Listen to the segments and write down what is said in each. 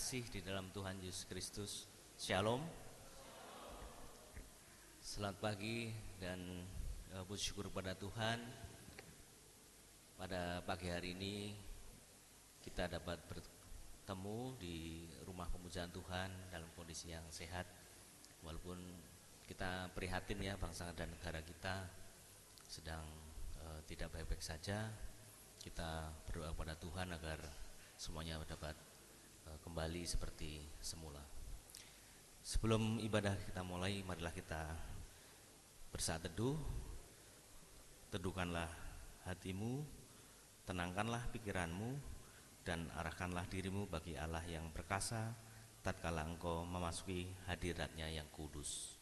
Di dalam Tuhan Yesus Kristus. Shalom. Selamat pagi dan puji syukur pada Tuhan. Pada pagi hari ini kita dapat bertemu di rumah pemujaan Tuhan dalam kondisi yang sehat. Walaupun kita prihatin ya, bangsa dan negara kita sedang tidak baik-baik saja. Kita berdoa pada Tuhan agar semuanya dapat kembali seperti semula. Sebelum ibadah kita mulai, marilah kita bersaat teduh. Teduhkanlah hatimu, tenangkanlah pikiranmu, dan arahkanlah dirimu bagi Allah yang perkasa tatkala engkau memasuki hadirat-Nya yang kudus.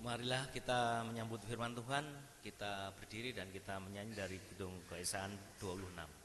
Marilah kita menyambut firman Tuhan, kita berdiri dan kita menyanyi dari Kidung Keesaan 26.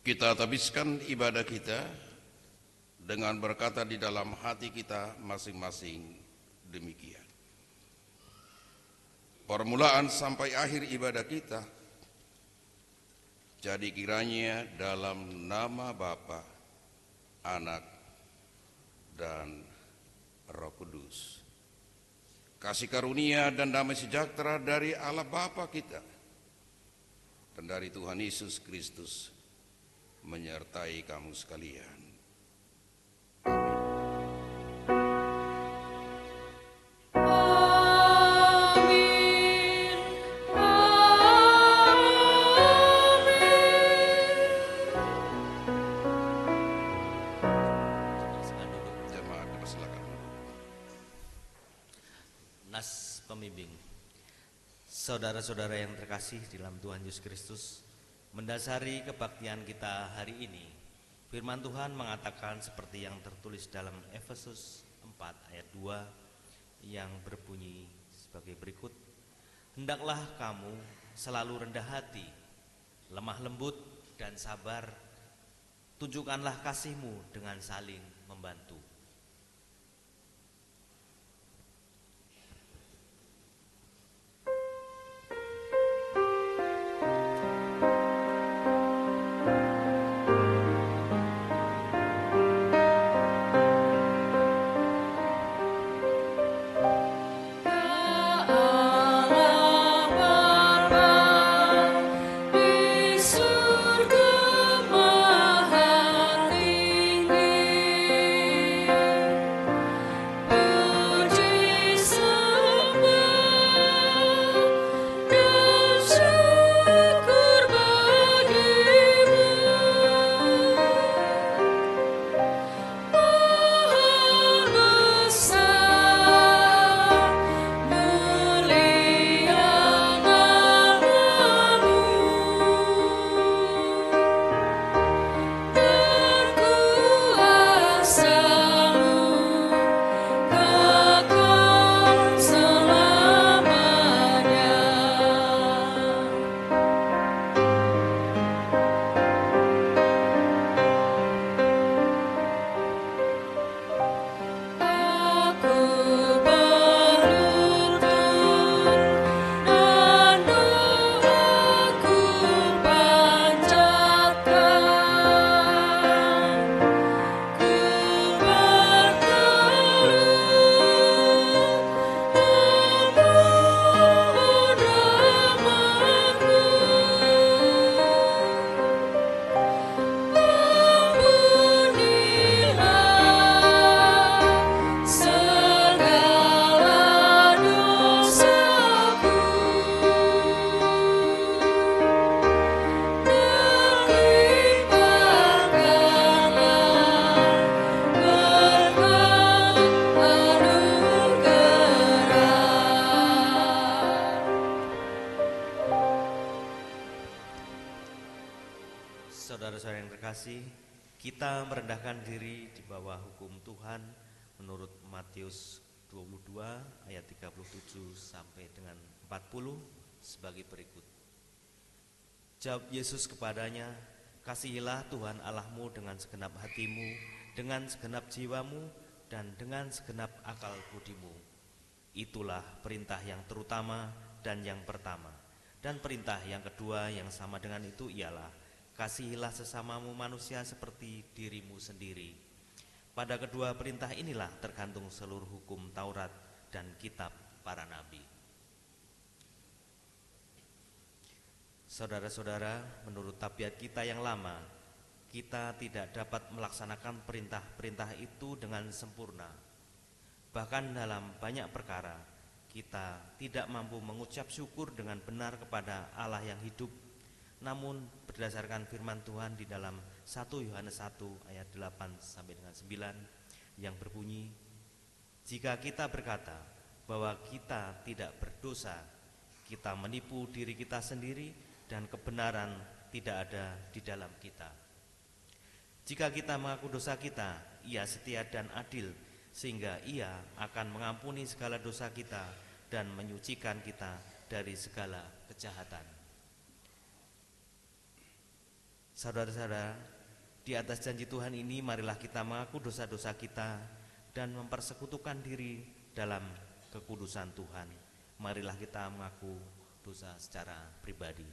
Kita habiskan ibadah kita dengan berkata di dalam hati kita masing-masing demikian. Permulaan sampai akhir ibadah kita, jadi kiranya dalam nama Bapa, Anak, dan Roh Kudus, kasih karunia dan damai sejahtera dari Allah Bapa kita dan dari Tuhan Yesus Kristus menyertai kamu sekalian. Jemaat dipersilakan. Nas pembimbing. Saudara-saudara yang terkasih di dalam Tuhan Yesus Kristus, mendasari kebaktian kita hari ini, firman Tuhan mengatakan seperti yang tertulis dalam Efesus 4 ayat 2 yang berbunyi sebagai berikut. Hendaklah kamu selalu rendah hati, lemah lembut dan sabar, tunjukkanlah kasihmu dengan saling membantu. Surga maha tinggi. Kita merendahkan diri di bawah hukum Tuhan menurut Matius 22 ayat 37 sampai dengan 40 sebagai berikut. Jawab Yesus kepadanya, kasihilah Tuhan Allahmu dengan segenap hatimu, dengan segenap jiwamu, dan dengan segenap akal budimu. Itulah perintah yang terutama dan yang pertama. Dan perintah yang kedua yang sama dengan itu ialah, kasihilah sesamamu manusia seperti dirimu sendiri. Pada kedua perintah inilah tergantung seluruh hukum Taurat dan kitab para nabi. Saudara-saudara, menurut tabiat kita yang lama, kita tidak dapat melaksanakan perintah-perintah itu dengan sempurna. Bahkan dalam banyak perkara, kita tidak mampu mengucap syukur dengan benar kepada Allah yang hidup. Namun berdasarkan firman Tuhan di dalam 1 Yohanes 1 ayat 8 sampai dengan 9 yang berbunyi, jika kita berkata bahwa kita tidak berdosa, kita menipu diri kita sendiri dan kebenaran tidak ada di dalam kita. Jika kita mengaku dosa kita, Ia setia dan adil sehingga Ia akan mengampuni segala dosa kita dan menyucikan kita dari segala kejahatan. Saudara-saudara, di atas janji Tuhan ini marilah kita mengaku dosa-dosa kita dan mempersekutukan diri dalam kekudusan Tuhan. Marilah kita mengaku dosa secara pribadi.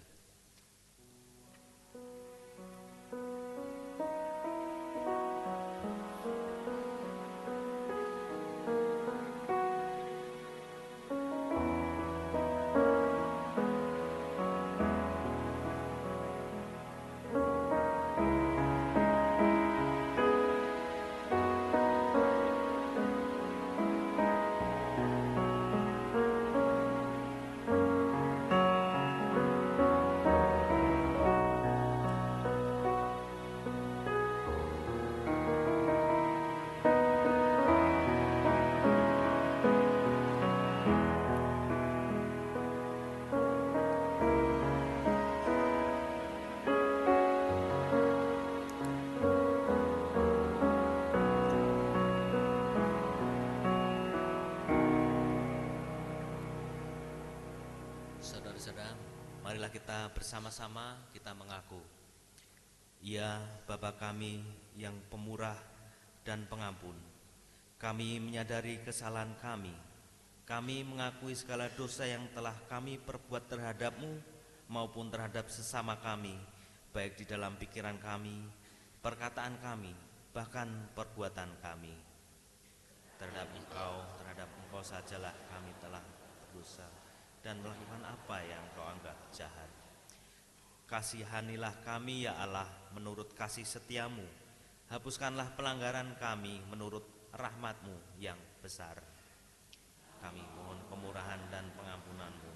Saudara-saudara, marilah kita bersama-sama kita mengaku, Ya Bapa kami yang pemurah dan pengampun, kami menyadari kesalahan kami. Kami mengakui segala dosa yang telah kami perbuat terhadap-Mu maupun terhadap sesama kami, baik di dalam pikiran kami, perkataan kami, bahkan perbuatan kami. Terhadap Engkau sajalah kami telah berdosa dan melakukan apa yang Kau anggap jahat. Kasihanilah kami ya Allah menurut kasih setiamu. Hapuskanlah pelanggaran kami menurut rahmat-Mu yang besar. Kami mohon kemurahan dan pengampunan-Mu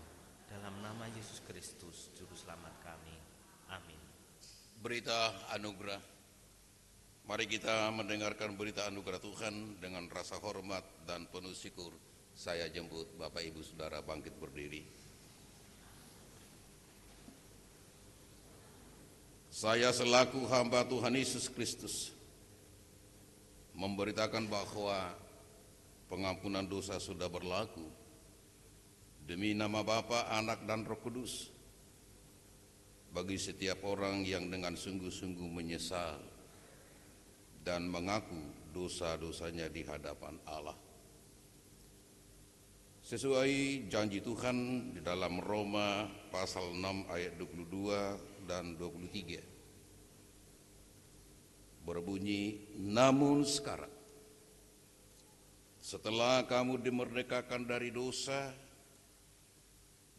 dalam nama Yesus Kristus Juru Selamat kami. Amin. Berita anugerah. Mari kita mendengarkan berita anugerah Tuhan dengan rasa hormat dan penuh syukur. Saya jemput Bapak Ibu Saudara bangkit berdiri. Saya selaku hamba Tuhan Yesus Kristus memberitakan bahwa pengampunan dosa sudah berlaku demi nama Bapa, Anak, dan Roh Kudus bagi setiap orang yang dengan sungguh-sungguh menyesal dan mengaku dosa-dosanya di hadapan Allah. Sesuai janji Tuhan di dalam Roma pasal 6 ayat 22 dan 23 berbunyi, namun sekarang setelah kamu dimerdekakan dari dosa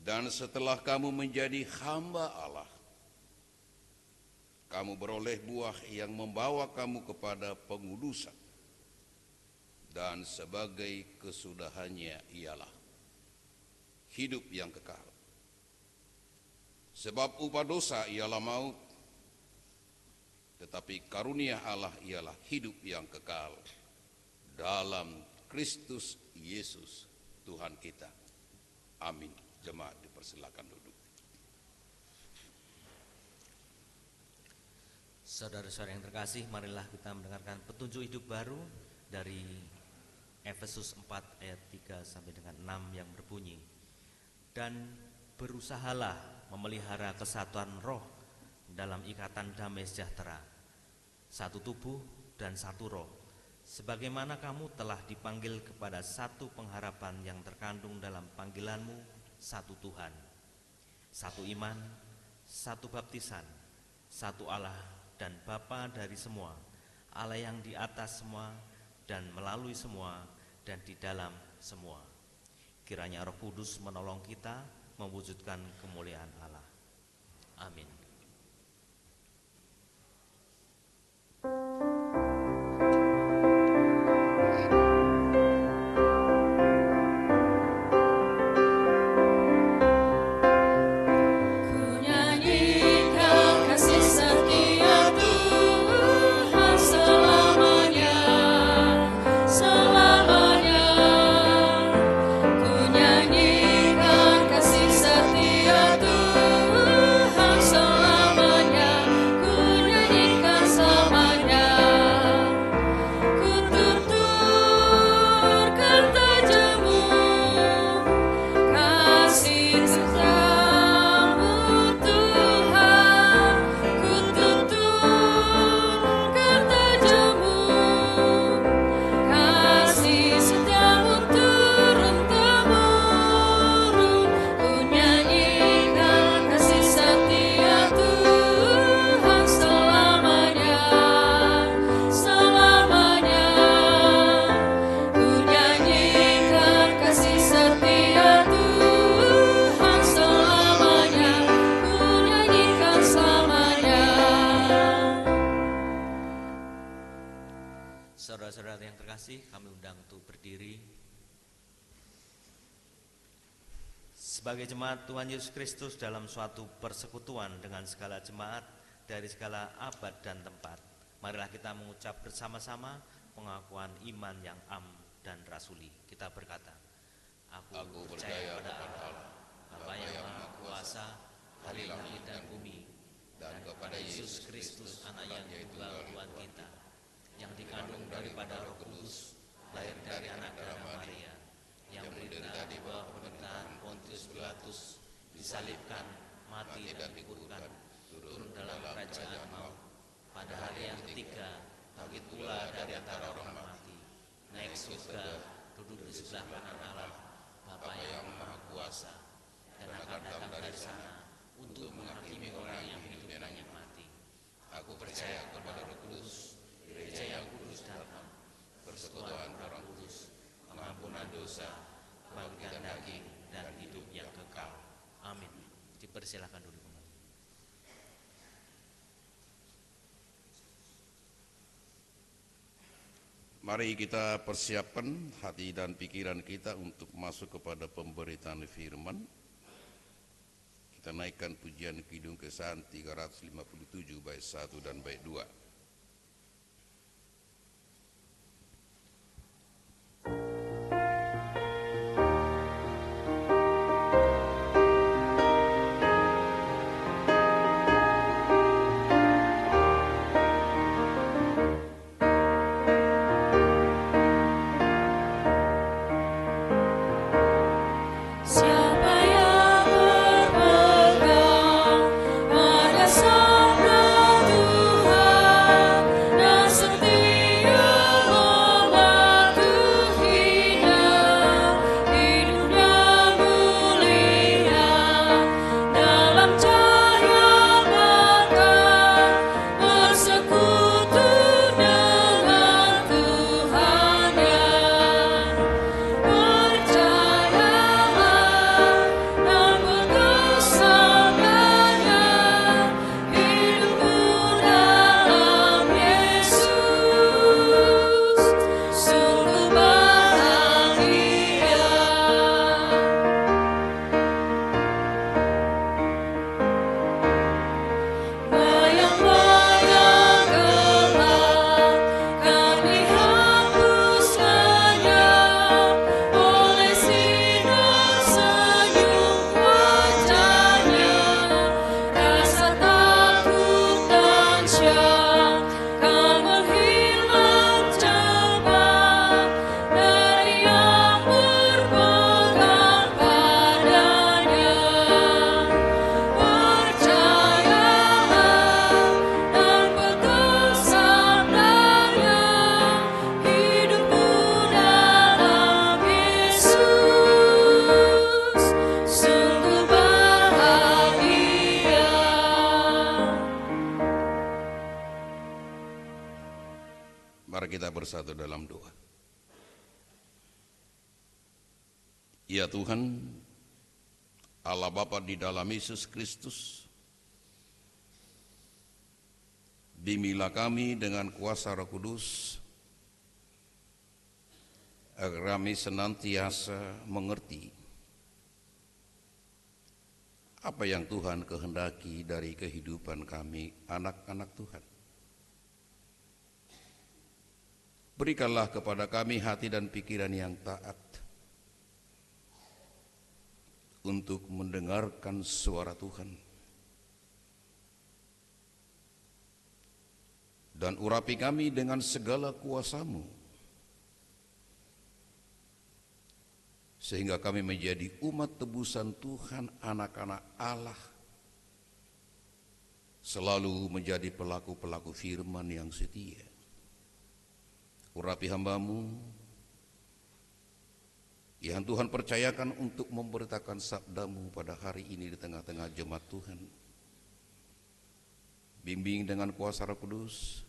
dan setelah kamu menjadi hamba Allah, kamu beroleh buah yang membawa kamu kepada pengudusan, dan sebagai kesudahannya ialah hidup yang kekal. Sebab upah dosa ialah maut, tetapi karunia Allah ialah hidup yang kekal dalam Kristus Yesus Tuhan kita. Amin. Jemaat dipersilakan duduk. Saudara-saudara yang terkasih, marilah kita mendengarkan petunjuk hidup baru dari Efesus 4 ayat 3 sampai dengan 6 yang berbunyi, dan berusahalah memelihara kesatuan roh dalam ikatan damai sejahtera, satu tubuh dan satu roh, sebagaimana kamu telah dipanggil kepada satu pengharapan yang terkandung dalam panggilanmu, satu Tuhan, satu iman, satu baptisan, satu Allah dan Bapa dari semua, Allah yang di atas semua dan melalui semua dan di dalam semua. Kiranya Roh Kudus menolong kita mewujudkan kemuliaan Allah. Amin. Saudara-saudara yang terkasih, kami undang untuk berdiri. Sebagai jemaat Tuhan Yesus Kristus dalam suatu persekutuan dengan segala jemaat dari segala abad dan tempat, marilah kita mengucap bersama-sama pengakuan iman yang am dan rasuli. Kita berkata, Aku percaya pada Allah, Bapa yang Maha Kuasa, Hari langit dan bumi, dan kepada Yesus Kristus, Anak yang tunggal Tuhan kita, yang dikandung daripada Roh Kudus, lahir dari anak darah Maria, yang menderita di bawah pemerintahan Pontius Pilatus, disalibkan, mati dan dikuburkan, turun dalam kerajaan maut, pada hari yang ketiga bangkit pula dari antara orang mati, naik surga, duduk di sebelah kanan Allah, Bapa yang Maha Kuasa, dan akan datang dari sana untuk menghakimi orang yang hidup dan yang mati. Aku percaya kepada Roh Kudus, Gereja yang kudus dan persekutuan orang kudus, pengampunan dosa, kebangkitan daging, dan hidup yang kekal. Amin. Dipersilakan dulu. Mari kita persiapkan hati dan pikiran kita untuk masuk kepada pemberitaan firman. Kita naikkan pujian Kidung Kesan 357 bait 1 dan bait 2. Siapa yang berpegang pada Sang Tuhan? Mari kita bersatu dalam doa. Ya Tuhan, Allah Bapa di dalam Yesus Kristus, bimbinglah kami dengan kuasa Roh Kudus, agar kami senantiasa mengerti apa yang Tuhan kehendaki dari kehidupan kami, anak-anak Tuhan. Berikanlah kepada kami hati dan pikiran yang taat untuk mendengarkan suara Tuhan. Dan urapi kami dengan segala kuasa-Mu, sehingga kami menjadi umat tebusan Tuhan, anak-anak Allah, selalu menjadi pelaku-pelaku firman yang setia. Urapi hamba-Mu yang Tuhan percayakan untuk memberitakan sabda-Mu pada hari ini di tengah-tengah jemaat Tuhan. Bimbing dengan kuasa Roh Kudus,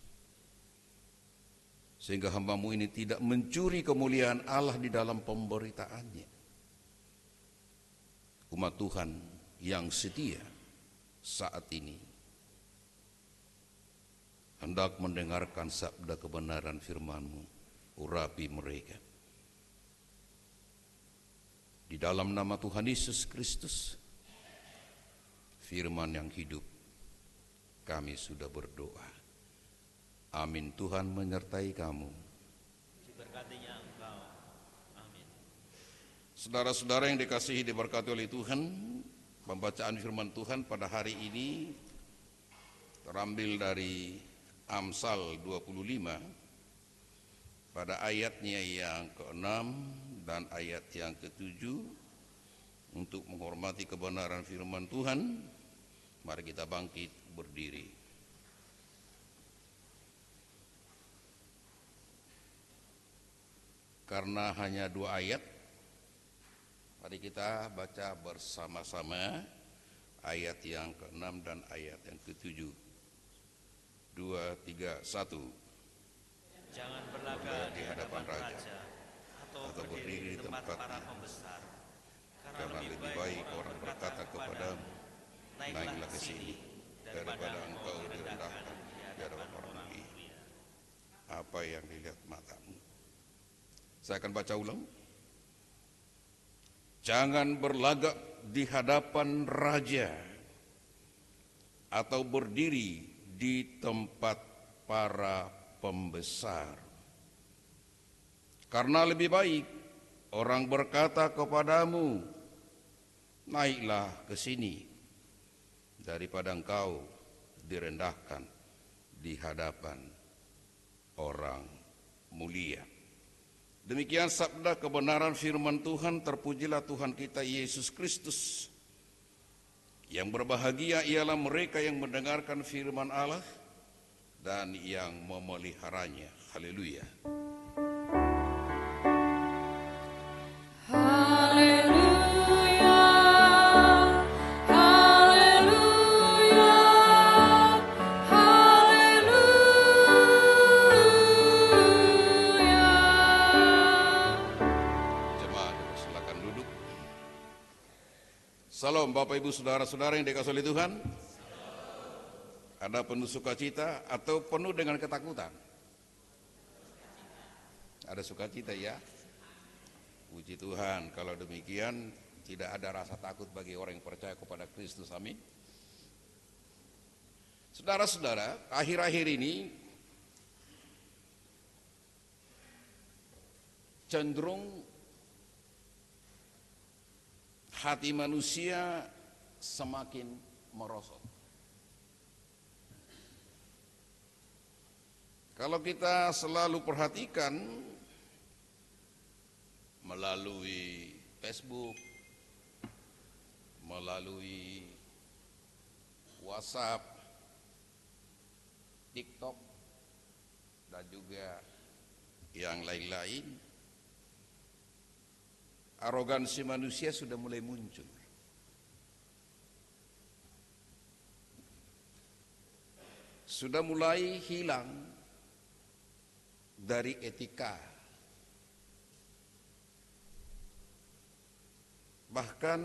sehingga hamba-Mu ini tidak mencuri kemuliaan Allah di dalam pemberitaannya. Umat Tuhan yang setia saat ini hendak mendengarkan sabda kebenaran firman-Mu. Urapi mereka. Di dalam nama Tuhan Yesus Kristus, firman yang hidup, kami sudah berdoa. Amin. Tuhan menyertai kamu. Diberkatinya Engkau. Amin. Saudara-saudara yang dikasihi diberkati oleh Tuhan, pembacaan firman Tuhan pada hari ini terambil dari Amsal 25 pada ayatnya yang ke-6 dan ayat yang ke-7. Untuk menghormati kebenaran firman Tuhan, mari kita bangkit berdiri. Karena hanya 2 ayat, mari kita baca bersama-sama ayat yang ke-6 dan ayat yang ke-7. 2, 3, 1. Jangan berlaga di hadapan raja atau berdiri di tempat para pembesar, karena lebih baik orang berkata kepadamu, naiklah ke sini, daripada engkau direndahkan di hadapan orang mulia. Apa yang dilihat matamu. Saya akan baca ulang. Jangan berlagak di hadapan raja atau berdiri di tempat para pembesar, karena lebih baik orang berkata kepadamu, naiklah ke sini, daripada engkau direndahkan di hadapan orang mulia. Demikian sabda kebenaran firman Tuhan. Terpujilah Tuhan kita Yesus Kristus. Yang berbahagia ialah mereka yang mendengarkan firman Allah dan yang memeliharanya. Haleluya. Salam Bapak Ibu Saudara-saudara yang dikasihi oleh Tuhan. Ada penuh sukacita atau penuh dengan ketakutan? Ada sukacita ya. Puji Tuhan, kalau demikian tidak ada rasa takut bagi orang yang percaya kepada Kristus. Amin. Saudara-saudara, akhir-akhir ini cenderung hati manusia semakin merosot. Kalau kita selalu perhatikan melalui Facebook, melalui WhatsApp, TikTok, dan juga yang lain-lain, arogansi manusia sudah mulai muncul. Sudah mulai hilang dari etika. Bahkan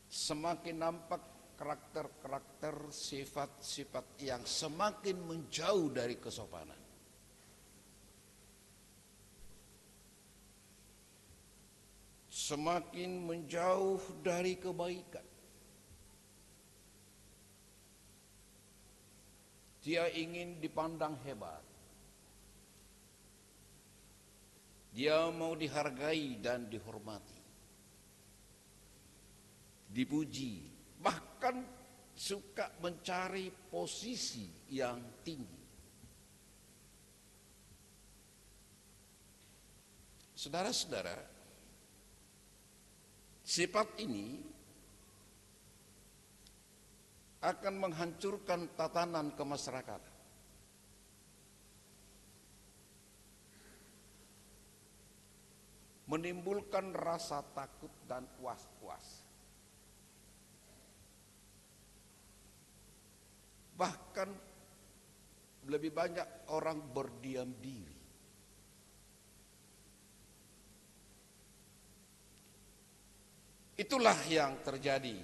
semakin nampak karakter-karakter, sifat-sifat yang semakin menjauh dari kesopanan. Semakin menjauh dari kebaikan. Dia ingin dipandang hebat. Dia mau dihargai dan dihormati, dipuji, bahkan suka mencari posisi yang tinggi. Saudara-saudara, sifat ini akan menghancurkan tatanan kemasyarakatan. Menimbulkan rasa takut dan was-was. Bahkan lebih banyak orang berdiam diri. Itulah yang terjadi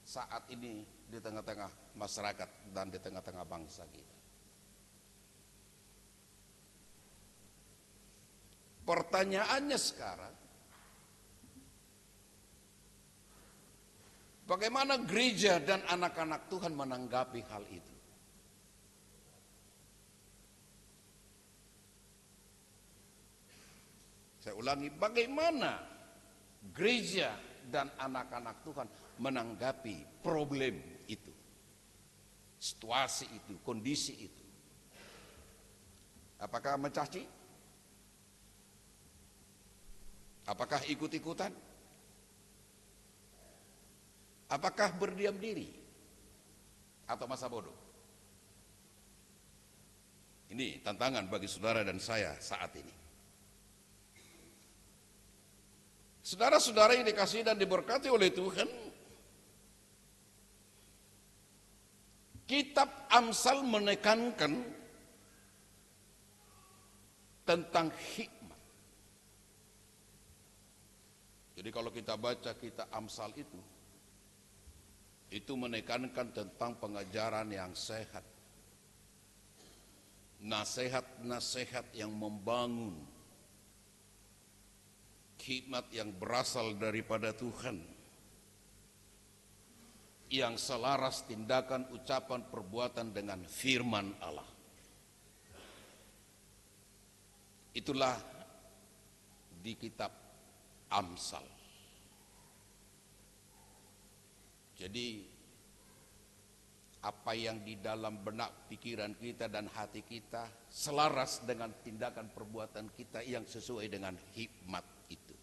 saat ini di tengah-tengah masyarakat dan di tengah-tengah bangsa kita. Pertanyaannya sekarang, bagaimana gereja dan anak-anak Tuhan menanggapi hal itu? Saya ulangi, bagaimana gereja dan anak-anak Tuhan menanggapi problem itu, situasi itu, kondisi itu? Apakah mencaci? Apakah ikut-ikutan? Apakah berdiam diri? Atau masa bodoh? Ini tantangan bagi saudara dan saya saat ini. Saudara-saudara yang dikasihi dan diberkati oleh Tuhan, kitab Amsal menekankan tentang hikmat. Jadi kalau kita baca kitab Amsal itu menekankan tentang pengajaran yang sehat. Nasihat-nasihat yang membangun. Hikmat yang berasal daripada Tuhan. Yang selaras tindakan, ucapan, perbuatan dengan firman Allah. Itulah di kitab Amsal. Jadi apa yang di dalam benak pikiran kita dan hati kita selaras dengan tindakan perbuatan kita yang sesuai dengan hikmat itu.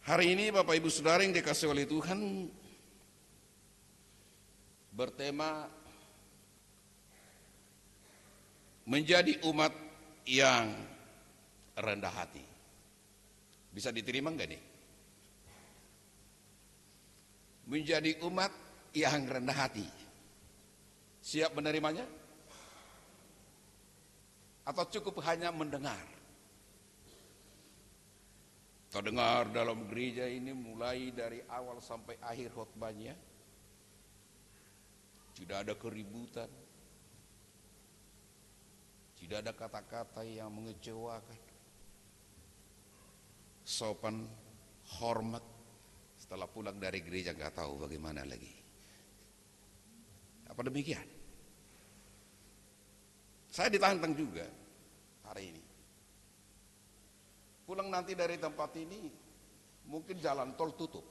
Hari ini Bapak Ibu Saudara yang dikasihi oleh Tuhan, bertema menjadi umat yang rendah hati. Bisa diterima enggak nih? Menjadi umat yang rendah hati. Siap menerimanya? Atau cukup hanya mendengar? Terdengar dalam gereja ini mulai dari awal sampai akhir khotbahnya. Tidak ada keributan. Tidak ada kata-kata yang mengecewakan. Sopan, hormat. Setelah pulang dari gereja nggak tahu bagaimana lagi. Apa demikian? Saya ditantang juga hari ini. Pulang nanti dari tempat ini, mungkin jalan tol tutup.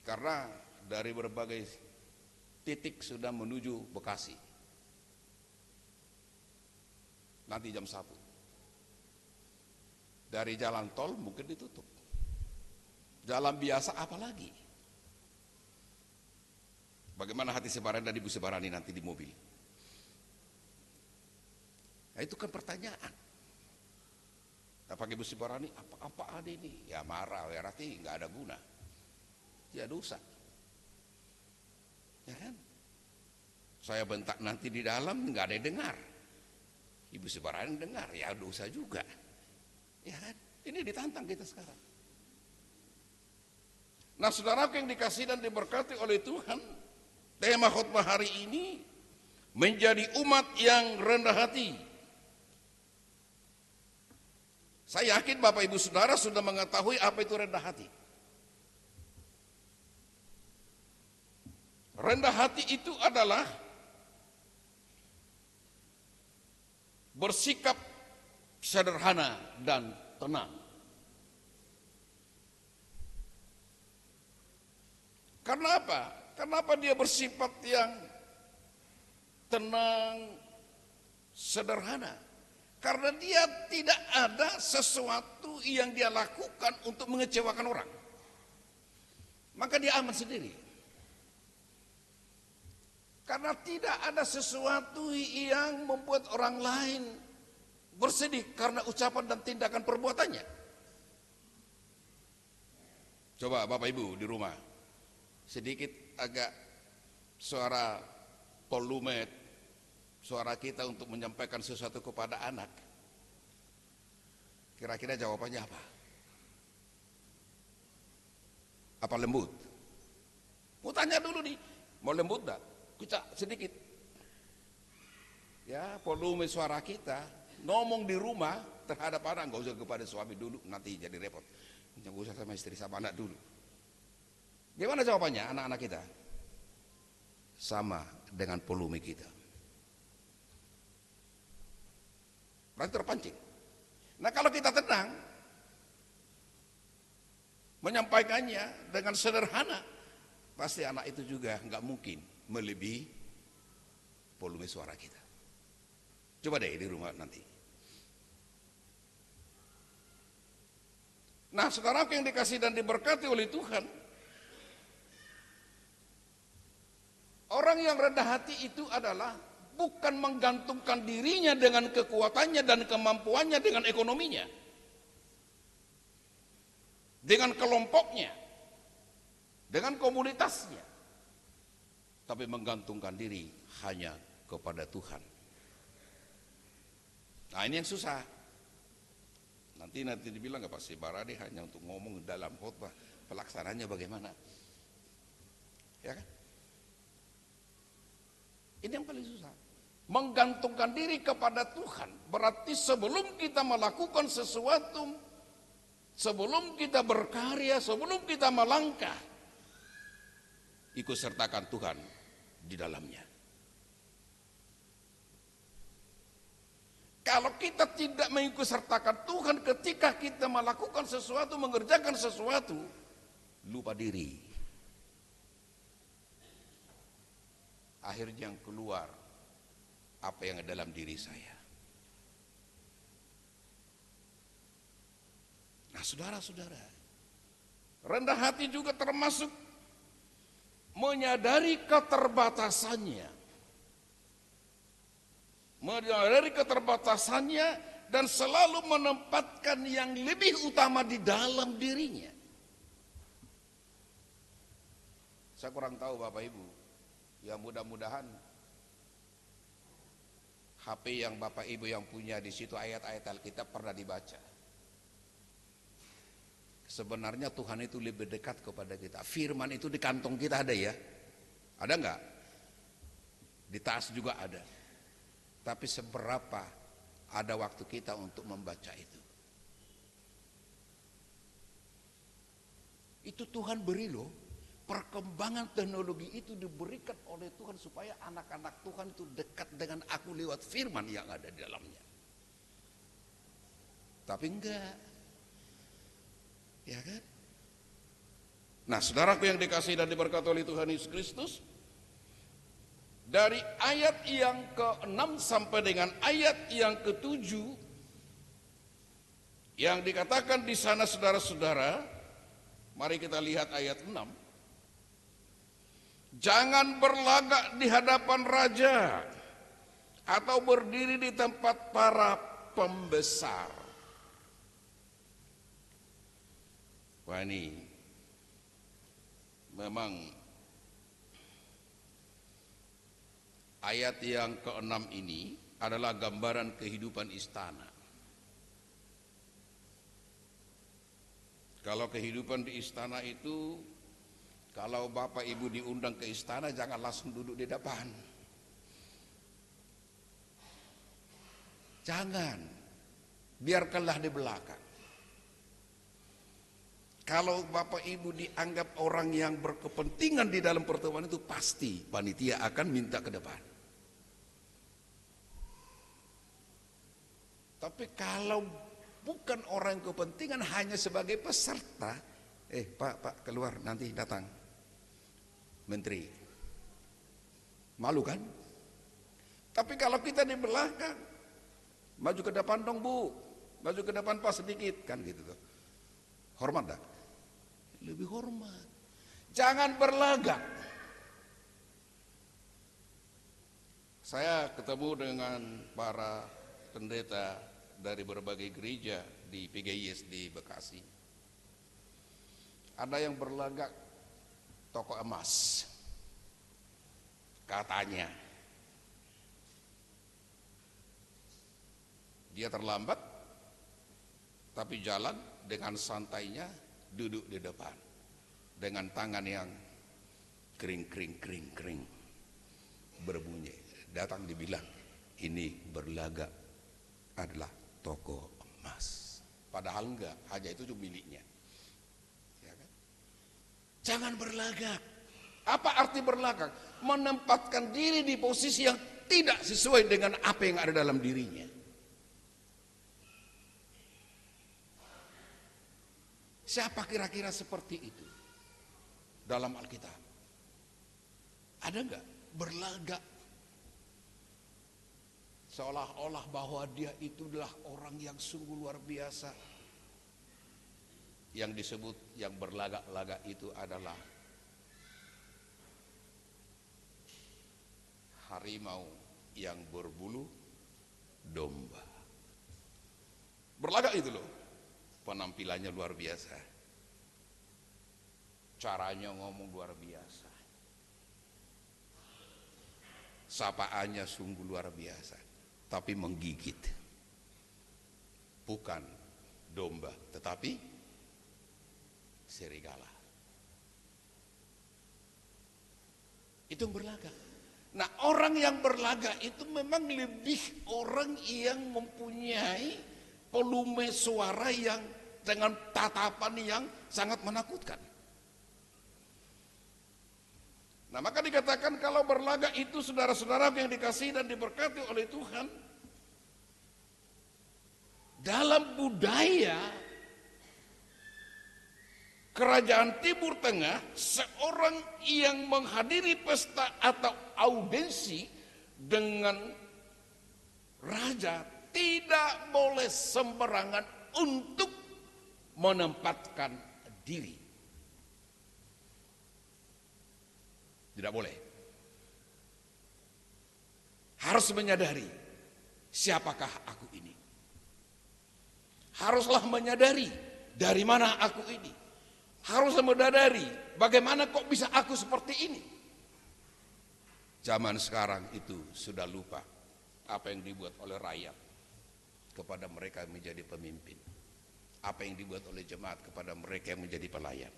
Karena dari berbagai titik sudah menuju Bekasi. Nanti jam 1. Dari jalan tol mungkin ditutup. Jalan biasa apalagi? Bagaimana hati Sebarani dan Ibu Sebarani nanti di mobil? Nah, itu kan pertanyaan. Nah, Pak Ibu Sebarani, apa ada ini? Ya marah, ya berarti nggak ada guna. ya dosa. Ya kan? Saya bentak nanti di dalam nggak ada yang dengar. Ibu Sebarang dengar, ya dosa juga. Ya kan? Ini ditantang kita sekarang. Nah, saudara yang dikasihi dan diberkati oleh Tuhan, tema khotbah hari ini menjadi umat yang rendah hati. Saya yakin Bapak Ibu Saudara sudah mengetahui apa itu rendah hati. Rendah hati itu adalah bersikap sederhana dan tenang. Karena apa? Kenapa dia bersifat yang tenang, sederhana? Karena dia tidak ada sesuatu yang dia lakukan untuk mengecewakan orang. Maka dia aman sendiri. Karena tidak ada sesuatu yang membuat orang lain bersedih karena ucapan dan tindakan perbuatannya. Coba Bapak Ibu di rumah, sedikit agak suara volume suara kita untuk menyampaikan sesuatu kepada anak. Kira-kira jawabannya apa? Apa lembut? Mau tanya dulu nih, mau lembut enggak? Kucak sedikit. Ya, volume suara kita ngomong di rumah terhadap anak, enggak usah kepada suami dulu, nanti jadi repot. Enggak usah sama istri, sama anak dulu. Gimana jawabannya anak-anak kita? Sama dengan volume kita. Berarti terpancing. Nah, kalau kita tenang menyampaikannya dengan sederhana, pasti anak itu juga nggak mungkin melebihi volume suara kita. Coba deh di rumah nanti. Nah, saudara yang dikasih dan diberkati oleh Tuhan, orang yang rendah hati itu adalah bukan menggantungkan dirinya dengan kekuatannya dan kemampuannya dengan ekonominya, dengan kelompoknya, dengan komunitasnya, tapi menggantungkan diri hanya kepada Tuhan. Nah, ini yang susah. Nanti dibilang nggak pasti Barade hanya untuk ngomong dalam khotbah, pelaksananya bagaimana? Ya kan? Ini yang paling susah. Menggantungkan diri kepada Tuhan berarti sebelum kita melakukan sesuatu, sebelum kita berkarya, sebelum kita melangkah, ikut sertakan Tuhan di dalamnya. Kalau kita tidak mengikut sertakan Tuhan ketika kita melakukan sesuatu, mengerjakan sesuatu, lupa diri, akhirnya yang keluar apa yang ada dalam diri saya. Nah, saudara-saudara, rendah hati juga termasuk menyadari keterbatasannya. Menyadari keterbatasannya dan selalu menempatkan yang lebih utama di dalam dirinya. Saya kurang tahu Bapak Ibu, ya mudah-mudahan HP yang Bapak Ibu yang punya di situ ayat-ayat Alkitab pernah dibaca. Sebenarnya Tuhan itu lebih dekat kepada kita. Firman itu di kantong kita ada ya? Ada enggak? Di tas juga ada. Tapi seberapa ada waktu kita untuk membaca itu? Itu Tuhan beri loh. Perkembangan teknologi itu diberikan oleh Tuhan supaya anak-anak Tuhan itu dekat dengan aku lewat firman yang ada di dalamnya. Tapi enggak. Ya kan? Nah, saudaraku yang dikasihi dan diberkati oleh Tuhan Yesus Kristus, dari ayat yang ke-6 sampai dengan ayat yang ke-7 yang dikatakan di sana, saudara-saudara, mari kita lihat ayat 6. Jangan berlagak di hadapan raja atau berdiri di tempat para pembesar. Wah, ini memang ayat yang ke-6 ini adalah gambaran kehidupan istana. Kalau kehidupan di istana itu, kalau Bapak Ibu diundang ke istana jangan langsung duduk di depan. Jangan, biarkanlah di belakang. Kalau Bapak Ibu dianggap orang yang berkepentingan di dalam pertemuan itu, pasti panitia akan minta ke depan. Tapi kalau bukan orang yang kepentingan, hanya sebagai peserta, Pak keluar, nanti datang menteri. Malu kan? Tapi kalau kita di belakang, maju ke depan dong Bu, maju ke depan Pak sedikit, kan gitu tuh. Hormat dah. Lebih hormat. Jangan berlagak. Saya ketemu dengan para pendeta dari berbagai gereja di PGIS di Bekasi. Ada yang berlagak toko emas. Katanya. Dia terlambat, tapi jalan dengan santainya duduk di depan dengan tangan yang kering berbunyi. Datang dibilang, ini berlagak adalah toko emas. Padahal enggak, hanya itu cuma miliknya. Ya kan? Jangan berlagak. Apa arti berlagak? Menempatkan diri di posisi yang tidak sesuai dengan apa yang ada dalam dirinya. Siapa kira-kira seperti itu dalam Alkitab? Ada enggak? Berlagak seolah-olah bahwa dia itu adalah orang yang sungguh luar biasa. Yang disebut yang berlagak-lagak itu adalah harimau yang berbulu domba. Berlagak itu loh. Penampilannya luar biasa, caranya ngomong luar biasa, sapaannya sungguh luar biasa, tapi menggigit. Bukan domba, tetapi serigala. Itu yang berlagak. Nah, orang yang berlagak itu memang lebih orang yang mempunyai volume suara yang dengan tatapan yang sangat menakutkan. Nah, maka dikatakan kalau berlagak itu, saudara-saudara yang dikasihi dan diberkati oleh Tuhan, dalam budaya kerajaan Timur Tengah, seorang yang menghadiri pesta atau audensi dengan raja tidak boleh sembarangan untuk menempatkan diri. Tidak boleh. Harus menyadari siapakah aku ini. Haruslah menyadari dari mana aku ini. Haruslah menyadari bagaimana kok bisa aku seperti ini. Zaman sekarang itu sudah lupa apa yang dibuat oleh rakyat kepada mereka yang menjadi pemimpin, apa yang dibuat oleh jemaat kepada mereka yang menjadi pelayan,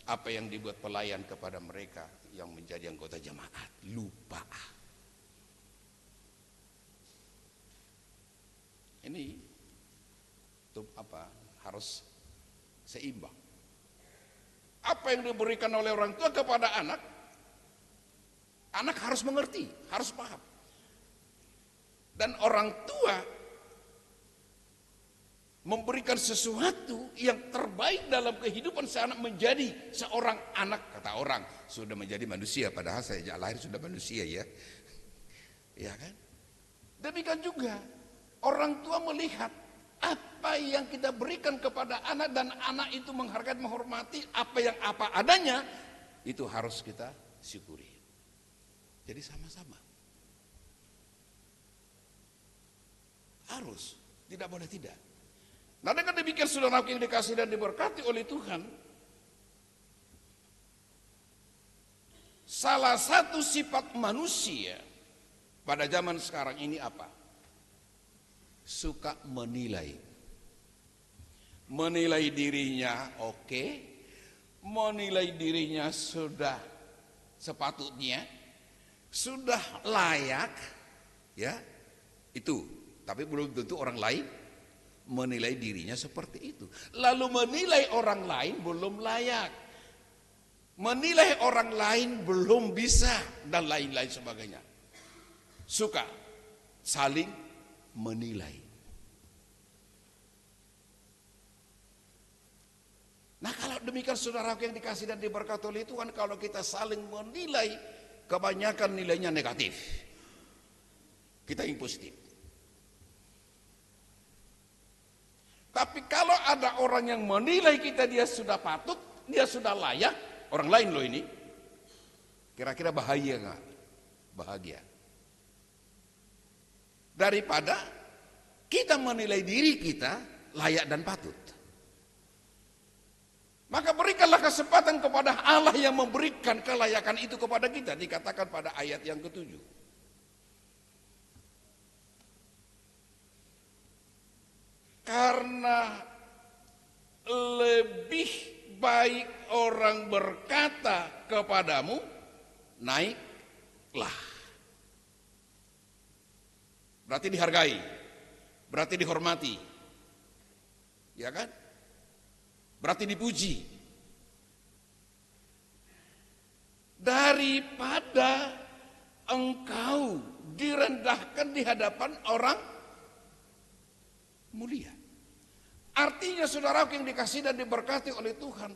apa yang dibuat pelayan kepada mereka yang menjadi anggota jemaat. Lupa. Ini tuh apa, harus seimbang. Apa yang diberikan oleh orang tua kepada anak, anak harus mengerti, harus paham. Dan orang tua memberikan sesuatu yang terbaik dalam kehidupan seanak menjadi seorang anak. Kata orang sudah menjadi manusia, padahal sejak lahir sudah manusia ya. Ya kan? Demikian juga orang tua melihat apa yang kita berikan kepada anak, dan anak itu menghargai, menghormati apa adanya, itu harus kita syukuri. Jadi sama-sama. Harus, tidak boleh tidak. Nah, dengan demikian saudara yang dikasih dan diberkati oleh Tuhan, Salah satu sifat manusia pada zaman sekarang ini apa? Suka menilai. Menilai dirinya oke, menilai dirinya sudah sepatutnya, sudah layak, ya itu. Tapi belum tentu orang lain menilai dirinya seperti itu. Lalu menilai orang lain belum layak, menilai orang lain belum bisa, dan lain-lain sebagainya. Suka saling menilai. Nah, kalau demikian saudaraku yang dikasih dan diberkati oleh Tuhan, kalau kita saling menilai, kebanyakan nilainya negatif, kita yang positif. Tapi kalau ada orang yang menilai kita, dia sudah patut, dia sudah layak, orang lain loh ini, kira-kira bahagia nggak? Bahagia. Daripada kita menilai diri kita layak dan patut. Maka berikanlah kesempatan kepada Allah yang memberikan kelayakan itu kepada kita. Dikatakan pada ayat yang ke-7. Karena lebih baik orang berkata kepadamu, naiklah. Berarti dihargai, berarti dihormati, ya kan? Berarti dipuji. Daripada engkau direndahkan di hadapan orang mulia. Artinya saudaraku yang dikasihi dan diberkati oleh Tuhan,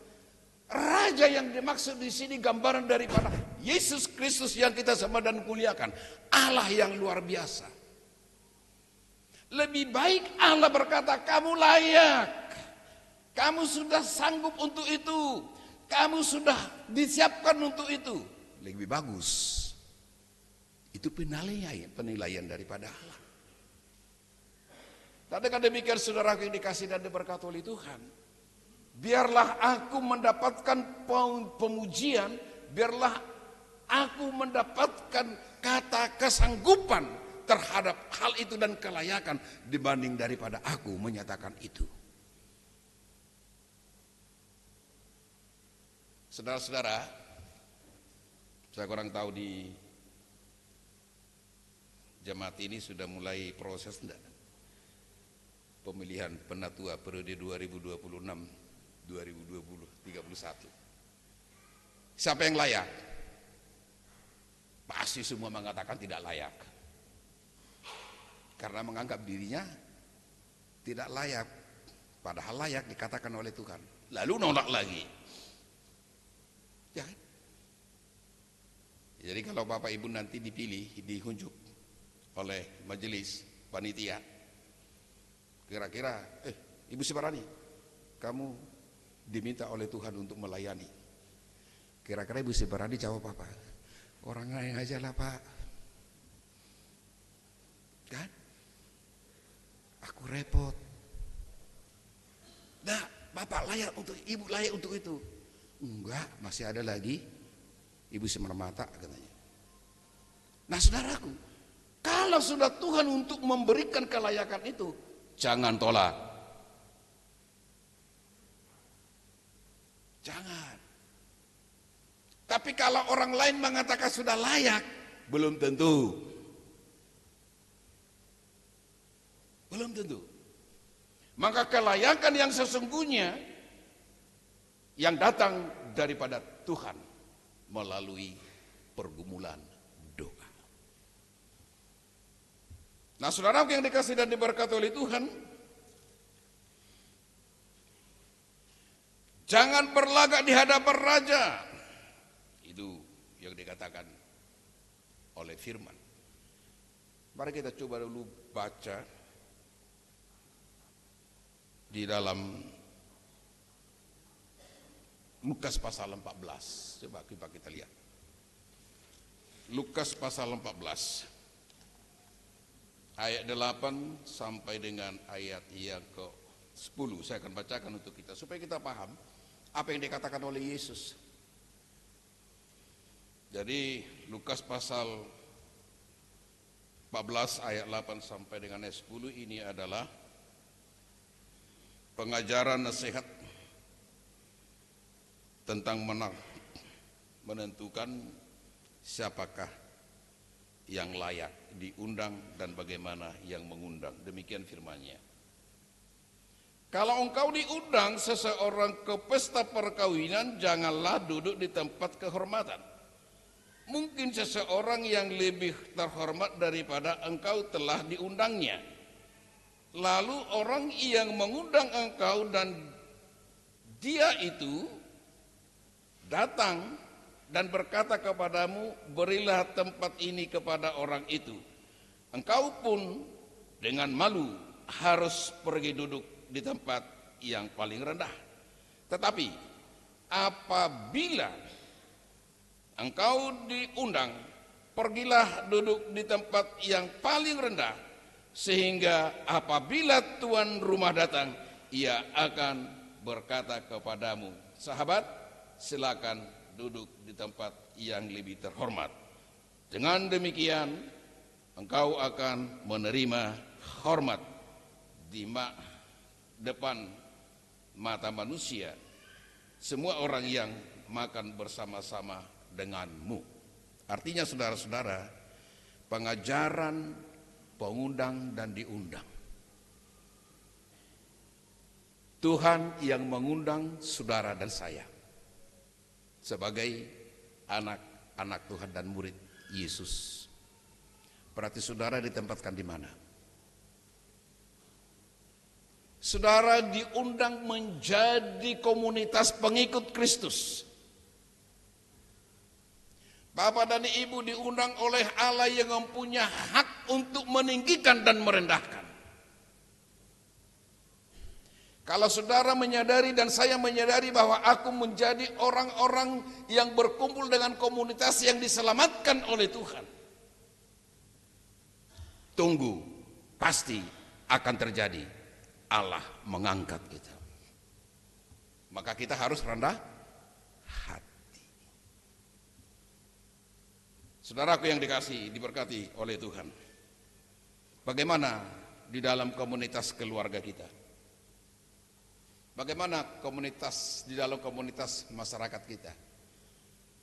raja yang dimaksud di sini gambaran daripada Yesus Kristus yang kita sembah dan muliakan, Allah yang luar biasa. Lebih baik Allah berkata, kamu layak, kamu sudah sanggup untuk itu, kamu sudah disiapkan untuk itu. Lebih bagus. Itu penilaian daripada Allah. Tetapi demikian saudaraku yang dikasih dan diberkati oleh Tuhan, biarlah aku mendapatkan pemujian, biarlah aku mendapatkan kata kesanggupan terhadap hal itu dan kelayakan dibanding daripada aku menyatakan itu. Saudara-saudara, saya kurang tahu di jemaat ini sudah mulai proses enggak? Pemilihan penatua periode 2026-2031. Siapa yang layak? Pasti semua mengatakan tidak layak. Karena menganggap dirinya tidak layak, padahal layak dikatakan oleh Tuhan. Lalu nolak lagi. Ya. Jadi kalau Bapak Ibu nanti dipilih, dikunjuk oleh majelis panitia, kira-kira, Ibu Sibarani, kamu diminta oleh Tuhan untuk melayani. Kira-kira Ibu Sibarani jawab apa? Orang lain aja lah Pak. Kan? Aku repot. Nah, Bapak layak untuk, Ibu layak untuk itu. Enggak, masih ada lagi. Ibu Semermata katanya. Nah saudaraku, kalau sudah Tuhan untuk memberikan kelayakan itu, jangan tolak. Jangan. Tapi kalau orang lain mengatakan sudah layak, belum tentu. Belum tentu. Maka kelayakan yang sesungguhnya yang datang daripada Tuhan melalui pergumulan doa. Nah, saudara yang dikasih dan diberkati oleh Tuhan, jangan berlagak di hadapan raja. Itu yang dikatakan oleh firman. Mari kita coba dulu baca di dalam Lukas pasal 14. Coba kita lihat. Lukas pasal 14. Ayat 8 sampai dengan ayat yang ke-10. Saya akan bacakan untuk kita supaya kita paham apa yang dikatakan oleh Yesus. Jadi Lukas pasal 14 ayat 8 sampai dengan ayat 10 ini adalah pengajaran nasihat tentang menentukan siapakah yang layak diundang dan bagaimana yang mengundang. Demikian firman-Nya. Kalau engkau diundang seseorang ke pesta perkawinan, janganlah duduk di tempat kehormatan. Mungkin seseorang yang lebih terhormat daripada engkau telah diundangnya. Lalu orang yang mengundang engkau dan dia itu datang dan berkata kepadamu, berilah tempat ini kepada orang itu. Engkau pun dengan malu harus pergi duduk di tempat yang paling rendah. Tetapi apabila engkau diundang, pergilah duduk di tempat yang paling rendah, sehingga apabila tuan rumah datang, ia akan berkata kepadamu, sahabat, silakan duduk di tempat yang lebih terhormat. Dengan demikian, engkau akan menerima hormat di depan mata manusia, semua orang yang makan bersama-sama denganmu. Artinya saudara-saudara, pengajaran pengundang dan diundang. Tuhan yang mengundang saudara dan saya sebagai anak-anak Tuhan dan murid Yesus. Berarti saudara ditempatkan di mana? Saudara diundang menjadi komunitas pengikut Kristus. Bapak dan Ibu diundang oleh Allah yang mempunyai hak untuk meninggikan dan merendahkan. Kalau saudara menyadari dan saya menyadari bahwa aku menjadi orang-orang yang berkumpul dengan komunitas yang diselamatkan oleh Tuhan, tunggu, pasti akan terjadi. Allah mengangkat kita. Maka kita harus rendah hati. Saudaraku yang dikasihi, diberkati oleh Tuhan. Bagaimana di dalam komunitas keluarga kita? Bagaimana di dalam komunitas masyarakat kita?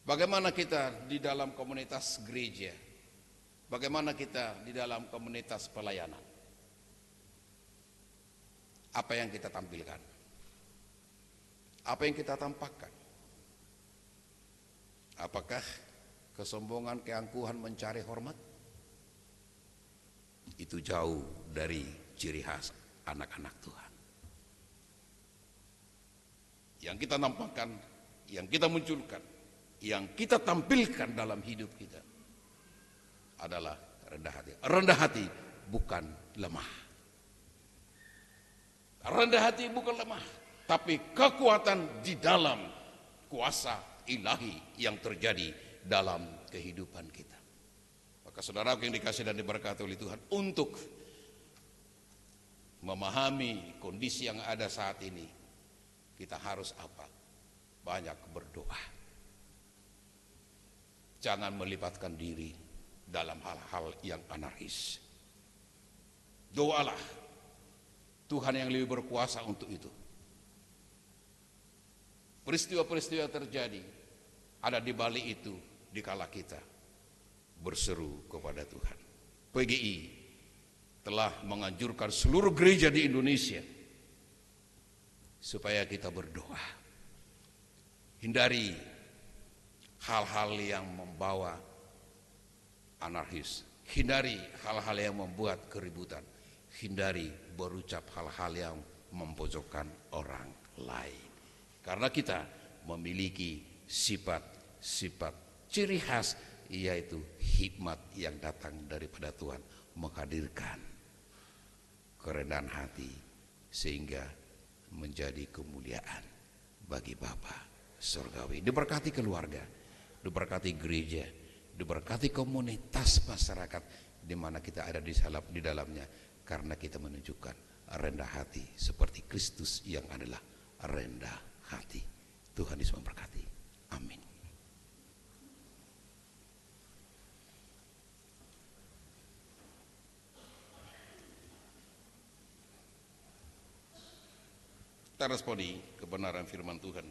Bagaimana kita di dalam komunitas gereja? Bagaimana kita di dalam komunitas pelayanan? Apa yang kita tampilkan? Apa yang kita tampakkan? Apakah kesombongan, keangkuhan mencari hormat? Itu jauh dari ciri khas anak-anak Tuhan. Yang kita nampakkan, yang kita munculkan, yang kita tampilkan dalam hidup kita adalah rendah hati. Rendah hati bukan lemah. Rendah hati bukan lemah, tapi kekuatan di dalam kuasa ilahi yang terjadi dalam kehidupan kita. Maka saudara yang dikasih dan diberkati oleh Tuhan, untuk memahami kondisi yang ada saat ini, kita harus apa? Banyak berdoa. Jangan melibatkan diri dalam hal-hal yang anarkis. Doalah. Tuhan yang lebih berkuasa untuk itu. Peristiwa-peristiwa terjadi ada di balik itu dikala kita berseru kepada Tuhan. PGI telah menganjurkan seluruh gereja di Indonesia supaya kita berdoa. Hindari hal-hal yang membawa anarkis. Hindari hal-hal yang membuat keributan. Hindari berucap hal-hal yang memojokkan orang lain. Karena kita memiliki sifat-sifat ciri khas, yaitu hikmat yang datang daripada Tuhan, menghadirkan kerendahan hati sehingga menjadi kemuliaan bagi Bapa Surgawi. Diberkati keluarga, diberkati gereja, diberkati komunitas masyarakat di mana kita ada di dalamnya. Karena kita menunjukkan rendah hati seperti Kristus yang adalah rendah hati. Tuhan Yesus memberkati. Amin. Kita responi kebenaran firman Tuhan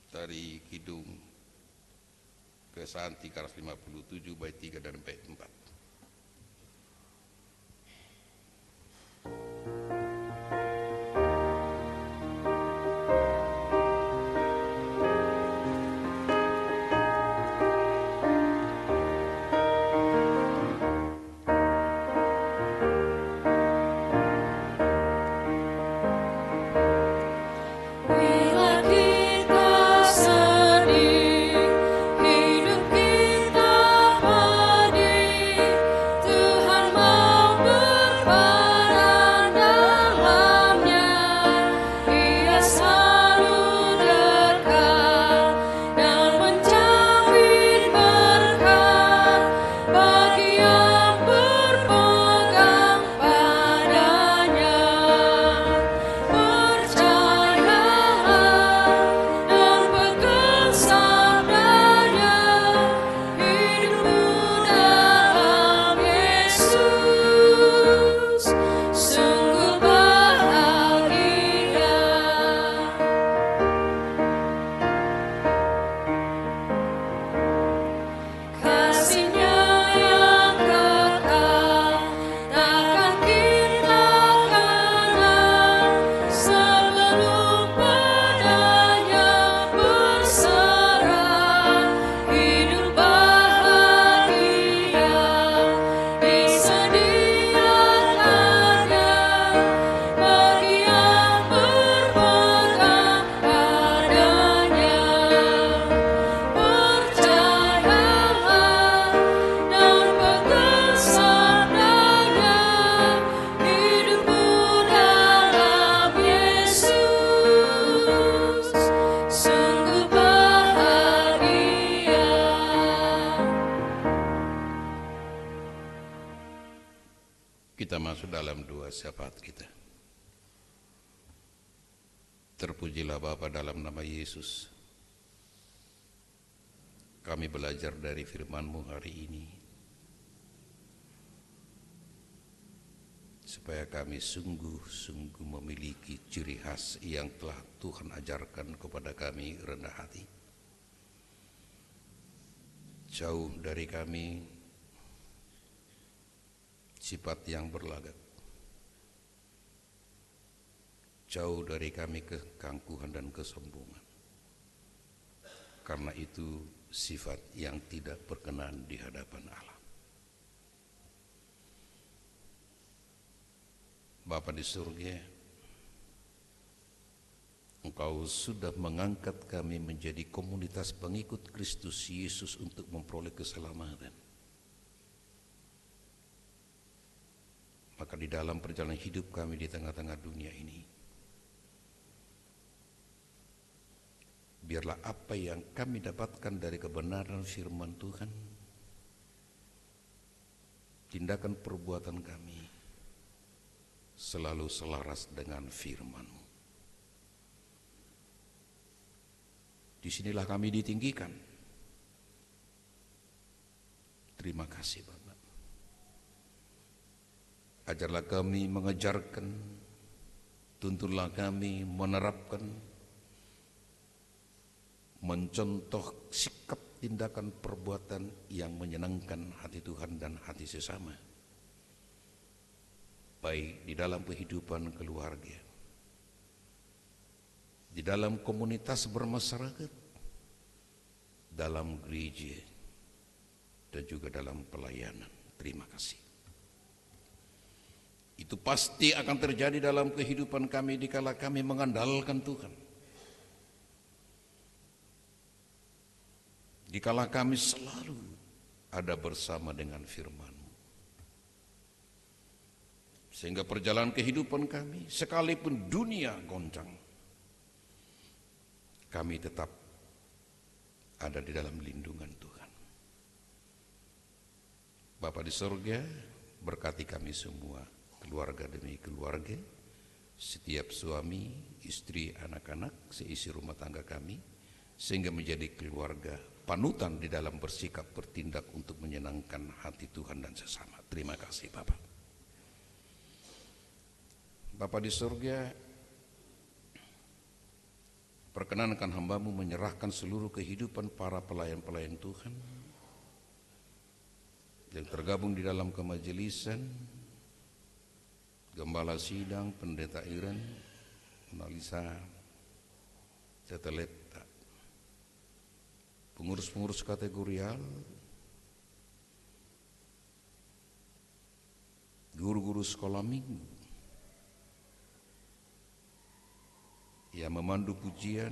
dari Kidung Kesan 357 bait 3 dan bait 4. Kita masuk dalam doa syafaat kita. Terpujilah Bapa dalam nama Yesus. Kami belajar dari firman-Mu hari ini, supaya kami sungguh-sungguh memiliki ciri khas yang telah Tuhan ajarkan kepada kami, rendah hati. Jauh dari kami sifat yang berlagat, jauh dari kami kekangkuhan dan kesombongan, karena itu sifat yang tidak berkenan di hadapan Allah. Bapa di surga, Engkau sudah mengangkat kami menjadi komunitas pengikut Kristus Yesus untuk memperoleh keselamatan. Maka di dalam perjalanan hidup kami di tengah-tengah dunia ini, biarlah apa yang kami dapatkan dari kebenaran firman Tuhan, tindakan perbuatan kami selalu selaras dengan firman-Mu. Disinilah kami ditinggikan. Terima kasih Bapak. Ajarlah kami mengejarkan, tuntunlah kami menerapkan, mencontoh sikap tindakan perbuatan yang menyenangkan hati Tuhan dan hati sesama, baik di dalam kehidupan keluarga, di dalam komunitas bermasyarakat, dalam gereja, dan juga dalam pelayanan. Terima kasih. Itu pasti akan terjadi dalam kehidupan kami dikala kami mengandalkan Tuhan. Dikala kami selalu ada bersama dengan firman-Mu. Sehingga perjalanan kehidupan kami, sekalipun dunia goncang, kami tetap ada di dalam lindungan Tuhan. Bapa di surga, berkati kami semua, keluarga demi keluarga, setiap suami, istri, anak-anak, seisi rumah tangga kami, sehingga menjadi keluarga panutan di dalam bersikap bertindak untuk menyenangkan hati Tuhan dan sesama. Terima kasih Bapak. Bapa di surga, perkenankan hamba-Mu menyerahkan seluruh kehidupan para pelayan-pelayan Tuhan yang tergabung di dalam kemajelisan, Gembala Sidang, Pendeta Iren, Analisa, Teteleta, pengurus-pengurus kategorial, guru-guru sekolah minggu, yang memandu pujian,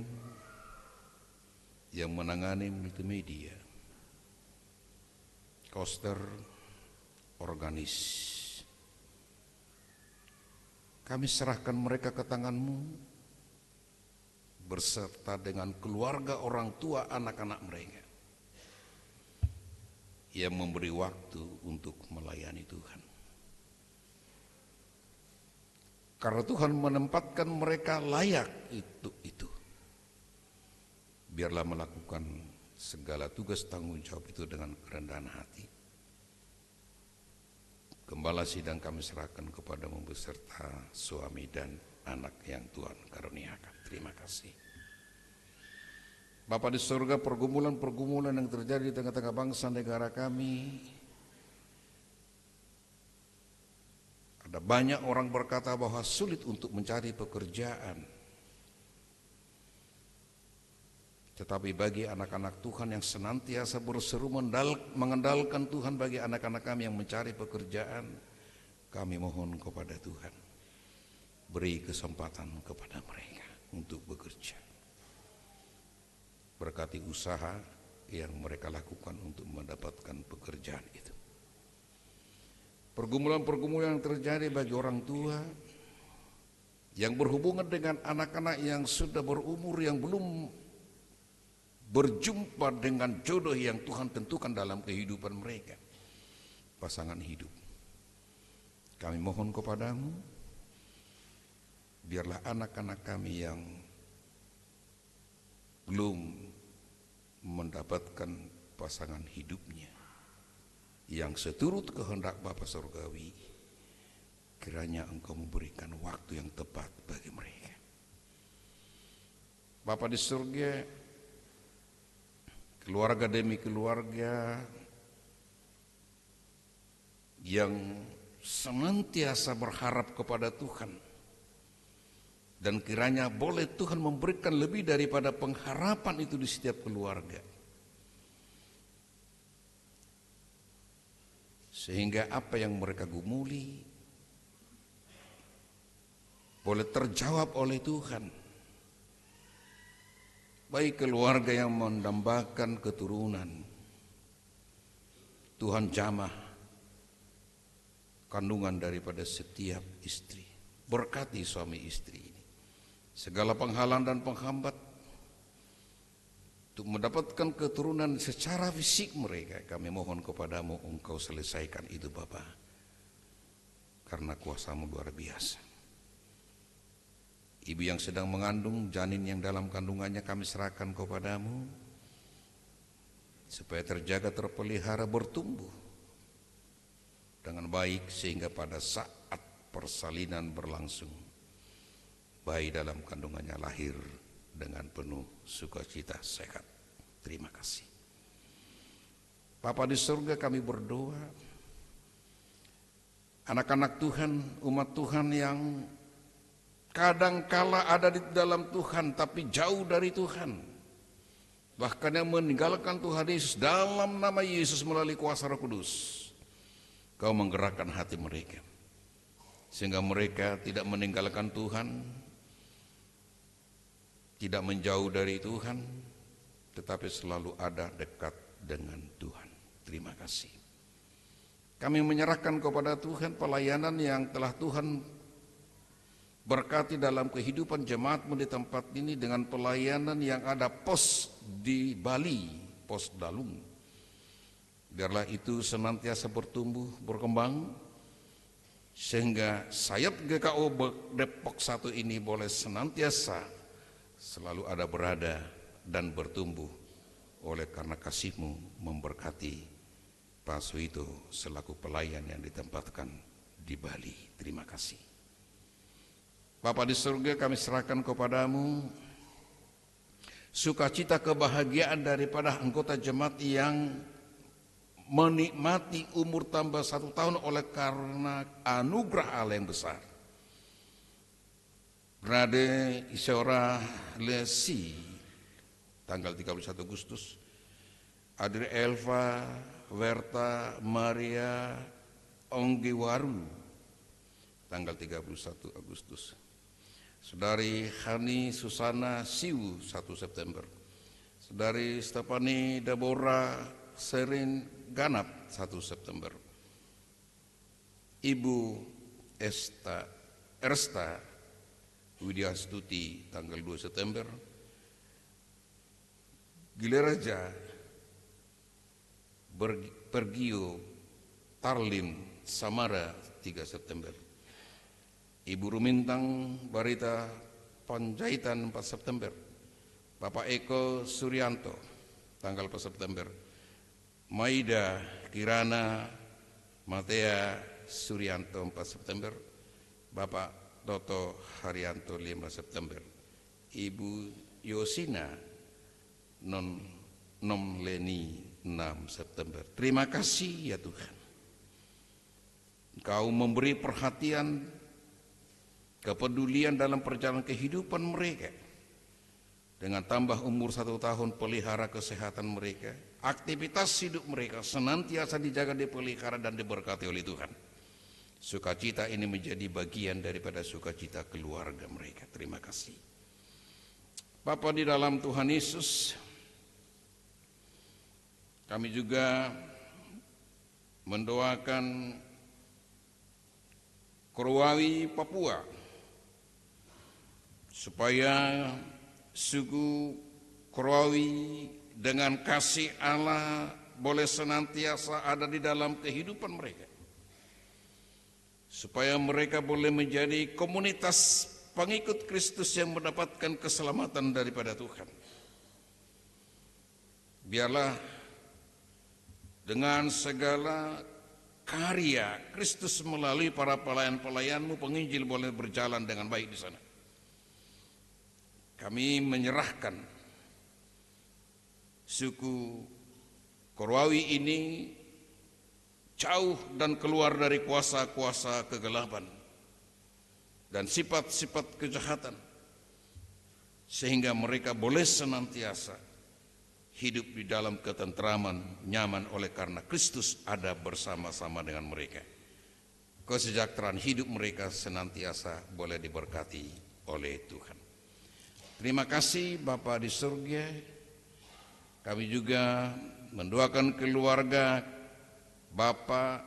yang menangani multimedia, koster, organis. Kami serahkan mereka ke tangan-Mu berserta dengan keluarga, orang tua, anak-anak mereka yang memberi waktu untuk melayani Tuhan. Karena Tuhan menempatkan mereka layak itu. Biarlah melakukan segala tugas tanggung jawab itu dengan kerendahan hati. Gembala Sidang kami serahkan kepada-Mu beserta suami dan anak yang Tuhan karuniakan. Terima kasih. Bapa di surga, pergumulan-pergumulan yang terjadi di tengah-tengah bangsa negara kami, ada banyak orang berkata bahwa sulit untuk mencari pekerjaan. Tetapi bagi anak-anak Tuhan yang senantiasa berseru mengandalkan Tuhan, bagi anak-anak kami yang mencari pekerjaan, kami mohon kepada Tuhan, beri kesempatan kepada mereka untuk bekerja. Berkati usaha yang mereka lakukan untuk mendapatkan pekerjaan itu. Pergumulan-pergumulan yang terjadi bagi orang tua yang berhubungan dengan anak-anak yang sudah berumur, yang belum berjumpa dengan jodoh yang Tuhan tentukan dalam kehidupan mereka, pasangan hidup. Kami mohon kepada-Mu, biarlah anak-anak kami yang belum mendapatkan pasangan hidupnya yang seturut kehendak Bapa Surgawi, kiranya Engkau memberikan waktu yang tepat bagi mereka. Bapa di surga, keluarga demi keluarga yang senantiasa berharap kepada Tuhan, dan kiranya boleh Tuhan memberikan lebih daripada pengharapan itu di setiap keluarga, sehingga apa yang mereka gumuli boleh terjawab oleh Tuhan. Baik keluarga yang mendambakan keturunan, Tuhan jamah kandungan daripada setiap istri. Berkati suami istri ini, segala penghalang dan penghambat untuk mendapatkan keturunan secara fisik mereka, kami mohon kepada-Mu, Engkau selesaikan itu Bapa, karena kuasa-Mu luar biasa. Ibu yang sedang mengandung, janin yang dalam kandungannya kami serahkan kepada-Mu, supaya terjaga, terpelihara, bertumbuh dengan baik, sehingga pada saat persalinan berlangsung, bayi dalam kandungannya lahir dengan penuh sukacita, sehat. Terima kasih. Bapa di surga, kami berdoa, anak-anak Tuhan, umat Tuhan yang kadangkala ada di dalam Tuhan tapi jauh dari Tuhan, bahkan yang meninggalkan Tuhan Yesus, dalam nama Yesus melalui kuasa Roh Kudus, Kau menggerakkan hati mereka sehingga mereka tidak meninggalkan Tuhan, tidak menjauh dari Tuhan, tetapi selalu ada dekat dengan Tuhan. Terima kasih. Kami menyerahkan kepada Tuhan pelayanan yang telah Tuhan berkati dalam kehidupan jemaat-Mu di tempat ini, dengan pelayanan yang ada pos di Bali, pos Dalung. Biarlah itu senantiasa bertumbuh, berkembang, sehingga sayap GKO Depok 1 ini boleh senantiasa selalu ada, berada dan bertumbuh oleh karena kasih-Mu memberkati Pak Suito selaku pelayan yang ditempatkan di Bali. Terima kasih. Bapa di surga, kami serahkan kepada-Mu sukacita kebahagiaan daripada anggota jemaat yang menikmati umur tambah 1 tahun oleh karena anugerah Allah yang besar. Grade Isora Lesi tanggal 31 Agustus, Adri Elva Werta Maria Onggiwaru tanggal 31 Agustus, Saudari Hani Susana Siu 1 September, Saudari Stefani Deborah Serin Ganap 1 September, Ibu Ersta Widya Stuti tanggal 2 September, Gileraja Pergio Tarlim Samara 3 September, Ibu Rumintang Barita Panjaitan 4 September, Bapak Eko Suryanto tanggal 4 September, Maida Kirana Matea Suryanto 4 September, Bapak Toto Haryanto 5 September, Ibu Yosina Nom Leni 6 September. Terima kasih ya Tuhan, Engkau memberi perhatian, kepedulian dalam perjalanan kehidupan mereka. Dengan tambah umur 1 tahun, pelihara kesehatan mereka, aktivitas hidup mereka senantiasa dijaga, dipelihara dan diberkati oleh Tuhan. Sukacita ini menjadi bagian daripada sukacita keluarga mereka. Terima kasih. Bapa di dalam Tuhan Yesus, kami juga mendoakan Korwawi Papua supaya suku Korwawi dengan kasih Allah boleh senantiasa ada di dalam kehidupan mereka, supaya mereka boleh menjadi komunitas pengikut Kristus yang mendapatkan keselamatan daripada Tuhan. Biarlah dengan segala karya Kristus melalui para pelayan-pelayan-Mu, penginjil boleh berjalan dengan baik di sana. Kami menyerahkan suku Korwawi ini jauh dan keluar dari kuasa-kuasa kegelapan dan sifat-sifat kejahatan, sehingga mereka boleh senantiasa hidup di dalam ketentraman, nyaman oleh karena Kristus ada bersama-sama dengan mereka. Kesejahteraan hidup mereka senantiasa boleh diberkati oleh Tuhan. Terima kasih Bapa di surga. Kami juga mendoakan keluarga Bapak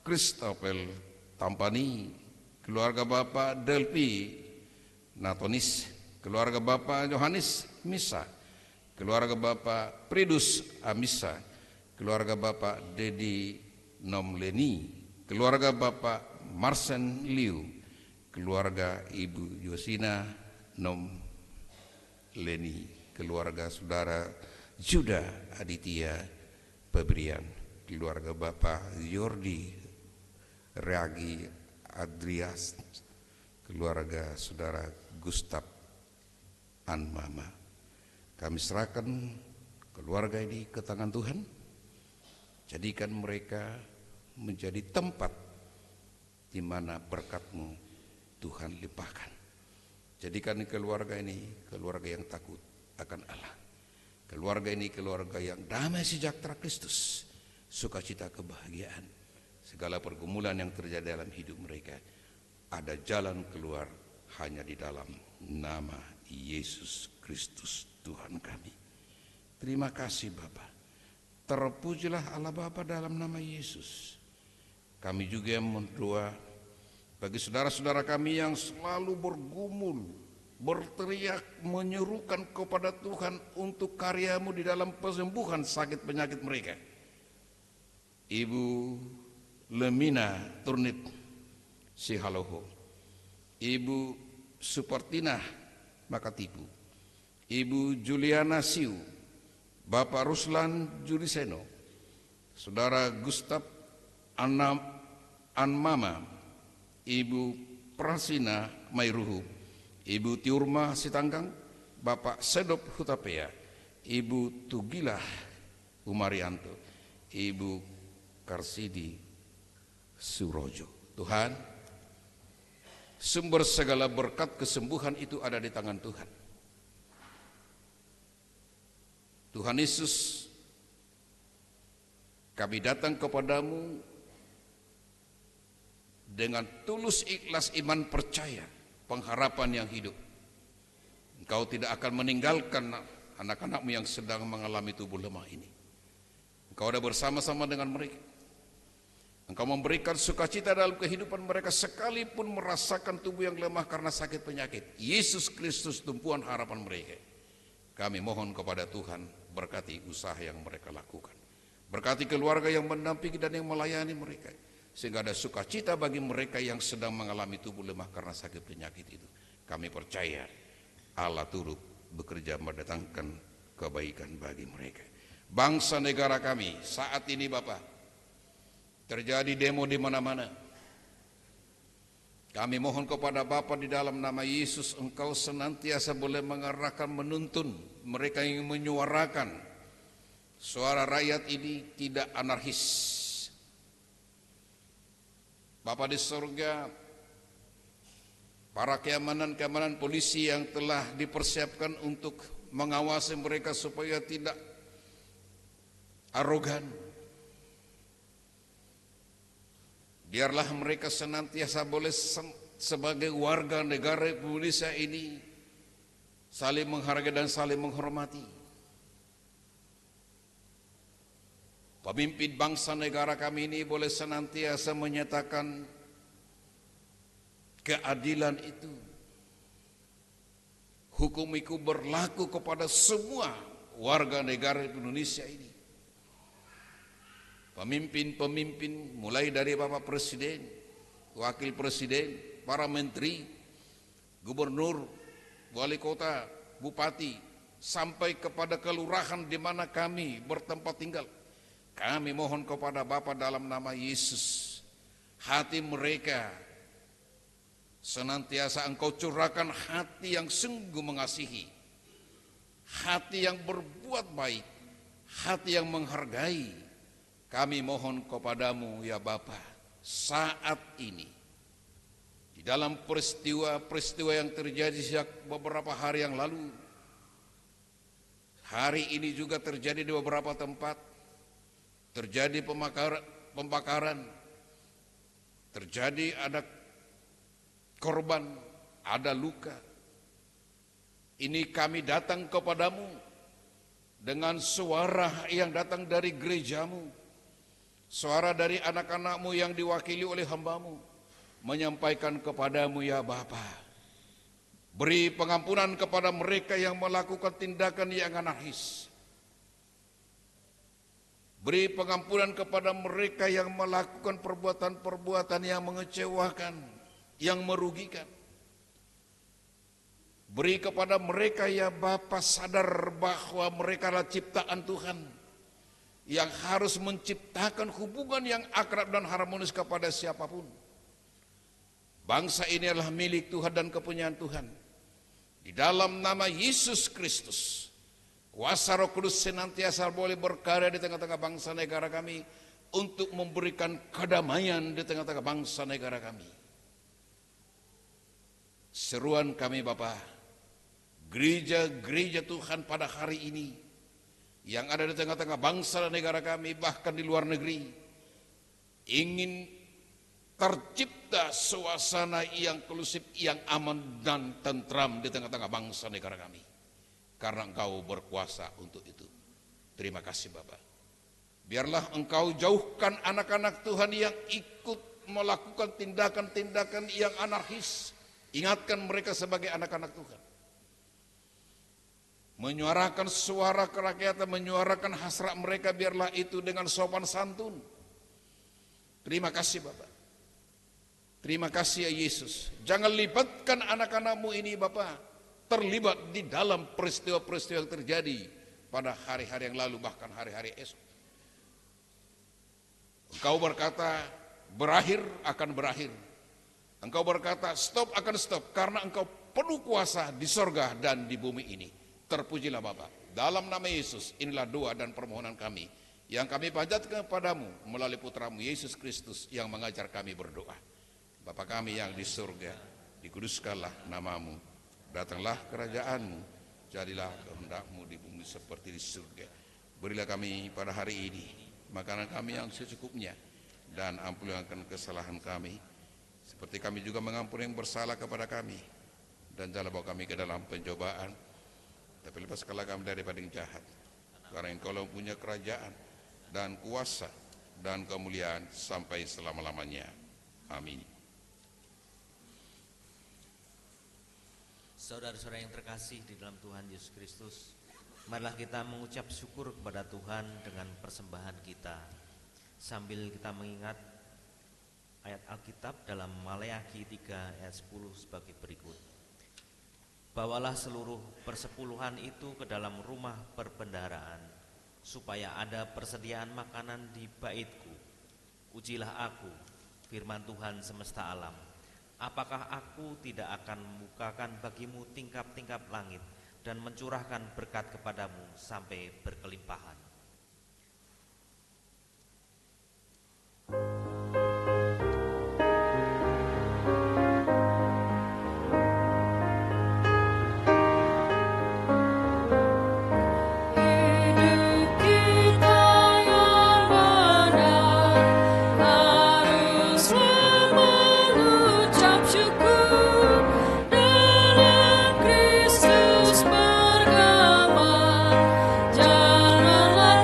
Kristopel Tampani, keluarga Bapak Delpi Natonis, keluarga Bapak Yohanes Misa, keluarga Bapak Pridus Amisa, keluarga Bapak Dedi Nomleni, keluarga Bapak Marsen Liu, keluarga Ibu Yosina Nomleni, keluarga Saudara Juda Aditya Pebrian, keluarga Bapak Yordi Reagi Adrias, keluarga Saudara Gustaf Anmama. Kami serahkan keluarga ini ke tangan Tuhan. Jadikan mereka menjadi tempat di mana berkat-Mu Tuhan limpahkan. Jadikan keluarga ini keluarga yang takut akan Allah. Keluarga ini keluarga yang damai sejahtera Kristus, sukacita kebahagiaan. Segala pergumulan yang terjadi dalam hidup mereka, ada jalan keluar hanya di dalam nama Yesus Kristus Tuhan kami. Terima kasih Bapa. Terpujilah Allah Bapa dalam nama Yesus. Kami juga mendoa bagi saudara-saudara kami yang selalu bergumul, berteriak, menyerukan kepada Tuhan untuk karya-Mu di dalam penyembuhan sakit penyakit mereka. Ibu Lemina Turnip Sihaloho, Ibu Supartina Makatipu, Ibu Juliana Siu, Bapak Ruslan Juliseno, Saudara Gustaf Anmama, Ibu Prasina Mairuhu, Ibu Tiurma Sitanggang, Bapak Sedop Hutapea, Ibu Tugilah Umarianto, Ibu Karsidi Surojo. Tuhan, sumber segala berkat kesembuhan itu ada di tangan Tuhan. Tuhan Yesus, kami datang kepadamu dengan tulus ikhlas iman percaya, pengharapan yang hidup. Engkau tidak akan meninggalkan anak-anakmu yang sedang mengalami tubuh lemah ini. Engkau ada bersama-sama dengan mereka. Engkau memberikan sukacita dalam kehidupan mereka sekalipun merasakan tubuh yang lemah karena sakit penyakit. Yesus Kristus tumpuan harapan mereka. Kami mohon kepada Tuhan, berkati usaha yang mereka lakukan. Berkati keluarga yang mendampingi dan yang melayani mereka. Sehingga ada sukacita bagi mereka yang sedang mengalami tubuh lemah karena sakit penyakit itu. Kami percaya Allah turut bekerja mendatangkan kebaikan bagi mereka. Bangsa negara kami saat ini Bapak, terjadi demo di mana-mana. Kami mohon kepada Bapa di dalam nama Yesus, Engkau senantiasa boleh mengarahkan, menuntun mereka yang menyuarakan suara rakyat ini tidak anarkis. Bapa di surga, para keamanan polisi yang telah dipersiapkan untuk mengawasi mereka supaya tidak arogan. Biarlah mereka senantiasa boleh sebagai warga negara Indonesia ini saling menghargai dan saling menghormati. Pemimpin bangsa negara kami ini boleh senantiasa menyatakan keadilan itu. Hukum itu berlaku kepada semua warga negara Indonesia ini. Pemimpin-pemimpin mulai dari Bapak Presiden, Wakil Presiden, para menteri, gubernur, wali kota, bupati, sampai kepada kelurahan di mana kami bertempat tinggal. Kami mohon kepada Bapa dalam nama Yesus, hati mereka senantiasa Engkau curahkan hati yang sungguh mengasihi, hati yang berbuat baik, hati yang menghargai. Kami mohon kepadamu ya Bapa, saat ini di dalam peristiwa yang terjadi sejak beberapa hari yang lalu, hari ini juga terjadi di beberapa tempat. Terjadi pembakaran, terjadi ada korban, ada luka. Ini kami datang kepadamu dengan suara yang datang dari gerejamu, suara dari anak-anakmu yang diwakili oleh hambamu, menyampaikan kepadamu ya Bapa, beri pengampunan kepada mereka yang melakukan tindakan yang anarkis. Beri pengampunan kepada mereka yang melakukan perbuatan-perbuatan yang mengecewakan, yang merugikan. Beri kepada mereka ya Bapa sadar bahwa mereka adalah ciptaan Tuhan yang harus menciptakan hubungan yang akrab dan harmonis kepada siapapun. Bangsa ini adalah milik Tuhan dan kepunyaan Tuhan. Di dalam nama Yesus Kristus, kuasa Roh Kudus senantiasa boleh berkarya di tengah-tengah bangsa negara kami untuk memberikan kedamaian di tengah-tengah bangsa negara kami. Seruan kami Bapa, gereja-gereja Tuhan pada hari ini yang ada di tengah-tengah bangsa dan negara kami, bahkan di luar negeri, ingin tercipta suasana yang kondusif, yang aman dan tentram di tengah-tengah bangsa negara kami. Karena Engkau berkuasa untuk itu. Terima kasih Bapak. Biarlah Engkau jauhkan anak-anak Tuhan yang ikut melakukan tindakan-tindakan yang anarkis. Ingatkan mereka sebagai anak-anak Tuhan. Menyuarakan suara kerakyatan, menyuarakan hasrat mereka, biarlah itu dengan sopan santun. Terima kasih Bapak. Terima kasih ya Yesus. Jangan libatkan anak-anakmu ini Bapak terlibat di dalam peristiwa-peristiwa yang terjadi pada hari-hari yang lalu, bahkan hari-hari esok. Engkau berkata berakhir akan berakhir. Engkau berkata stop akan stop, karena Engkau penuh kuasa di sorga dan di bumi ini. Terpujilah Bapa. Dalam nama Yesus, inilah doa dan permohonan kami yang kami panjatkan kepadamu melalui putramu Yesus Kristus yang mengajar kami berdoa. Bapa kami yang di surga, dikuduskanlah namamu, datanglah kerajaanmu, jadilah kehendakmu di bumi seperti di surga. Berilah kami pada hari ini makanan kami yang secukupnya, dan ampunilah kesalahan kami, seperti kami juga mengampuni yang bersalah kepada kami. Dan janganlah bawa kami ke dalam pencobaan, tapi lepaskanlah kami daripada yang jahat. Karena Engkau punya kerajaan dan kuasa dan kemuliaan sampai selama-lamanya. Amin. Saudara-saudara yang terkasih di dalam Tuhan Yesus Kristus, marilah kita mengucap syukur kepada Tuhan dengan persembahan kita, sambil kita mengingat ayat Alkitab dalam Maleakhi 3 ayat 10 sebagai berikut. Bawalah seluruh persepuluhan itu ke dalam rumah perbendaharaan, supaya ada persediaan makanan di baitku. Ujilah aku, firman Tuhan semesta alam. Apakah aku tidak akan membukakan bagimu tingkap-tingkap langit dan mencurahkan berkat kepadamu sampai berkelimpahan. Janganlah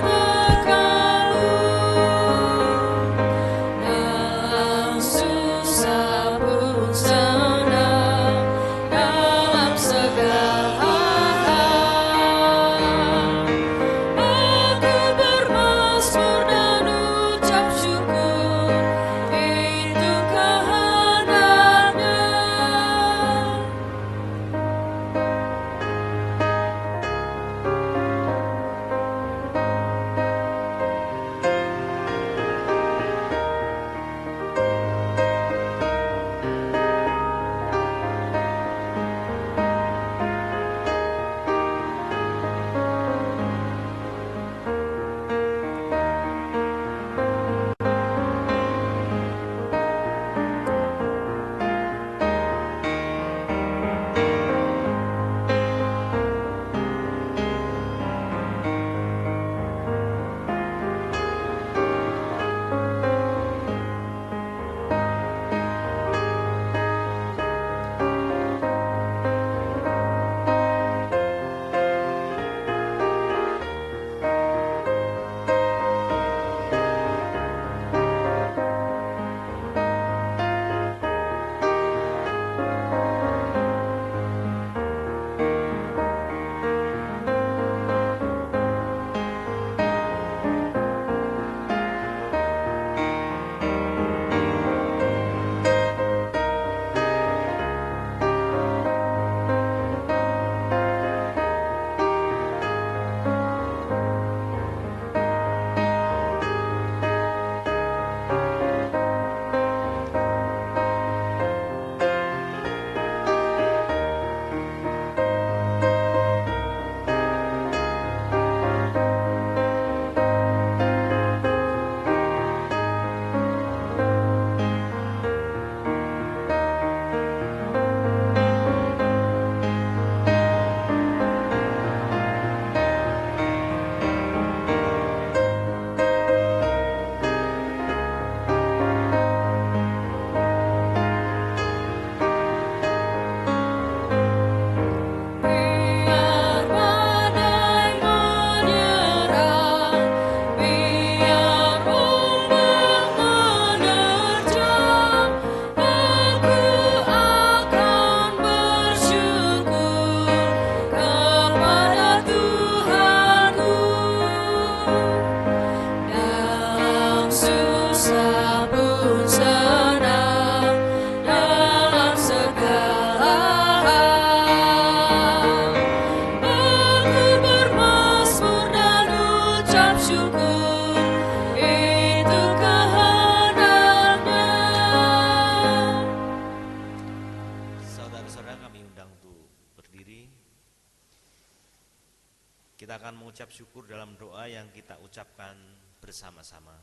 Kita akan mengucap syukur dalam doa yang kita ucapkan bersama-sama.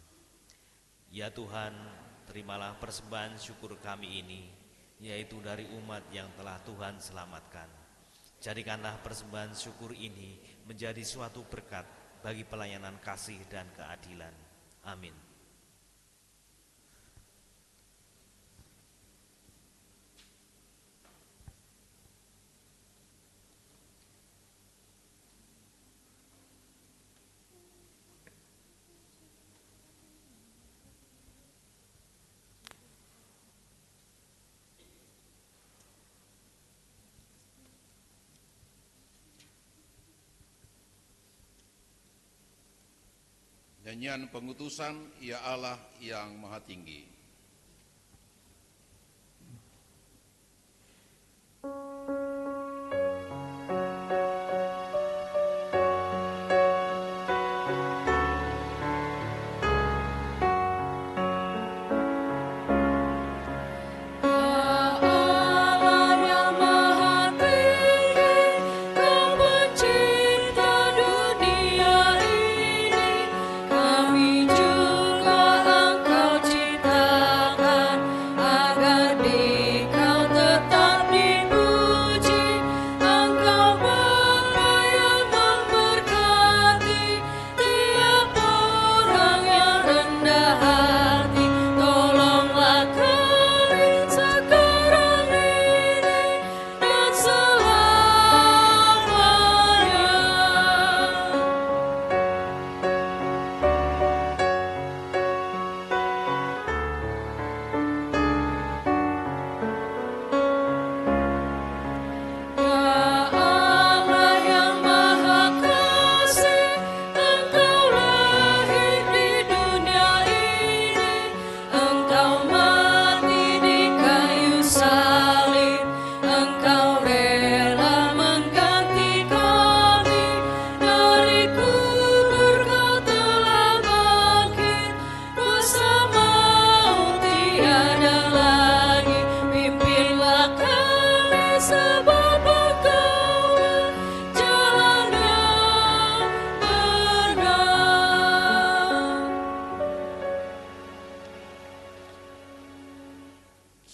Ya Tuhan, terimalah persembahan syukur kami ini, yaitu dari umat yang telah Tuhan selamatkan. Jadikanlah persembahan syukur ini menjadi suatu berkat bagi pelayanan kasih dan keadilan. Amin. Nyanyian pengutusan, Ya Allah yang Maha Tinggi.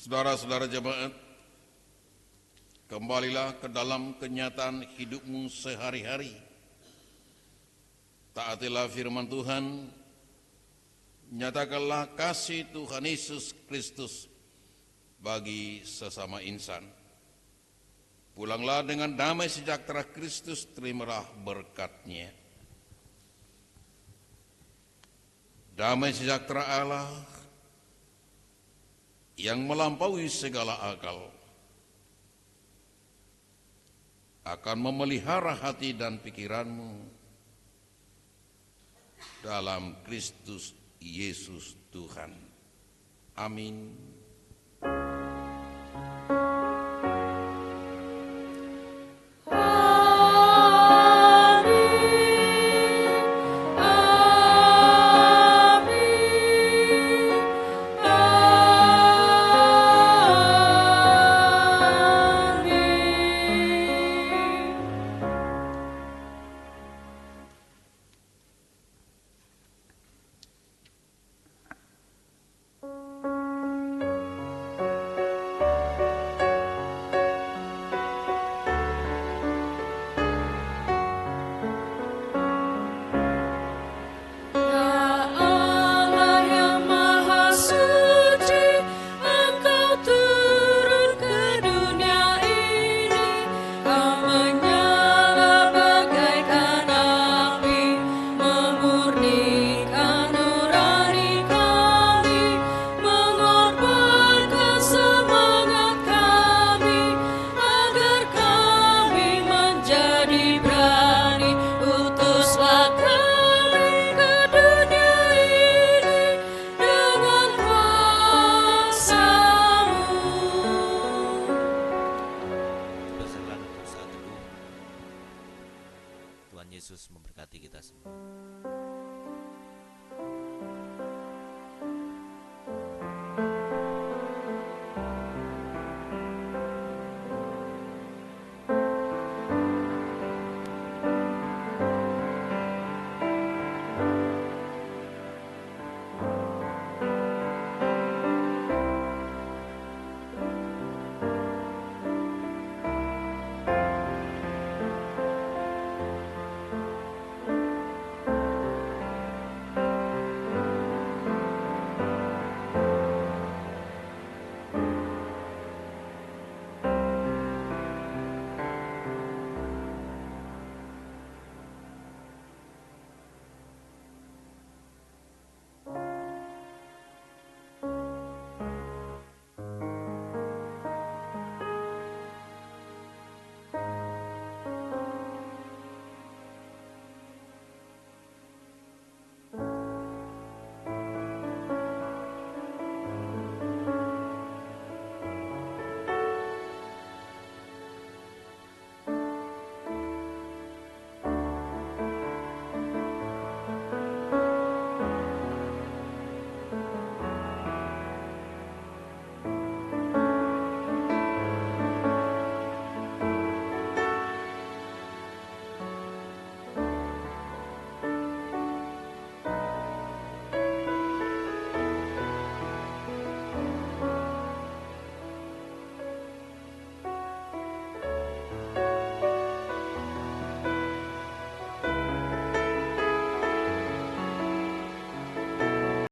Saudara-saudara jemaat, kembalilah ke dalam kenyataan hidupmu sehari-hari. Taatilah firman Tuhan, nyatakanlah kasih Tuhan Yesus Kristus bagi sesama insan. Pulanglah dengan damai sejahtera Kristus, terimalah berkat-Nya. Damai sejahtera Allah yang melampaui segala akal akan memelihara hati dan pikiranmu dalam Kristus Yesus Tuhan. Amin. Tuhan Yesus memberkati kita semua.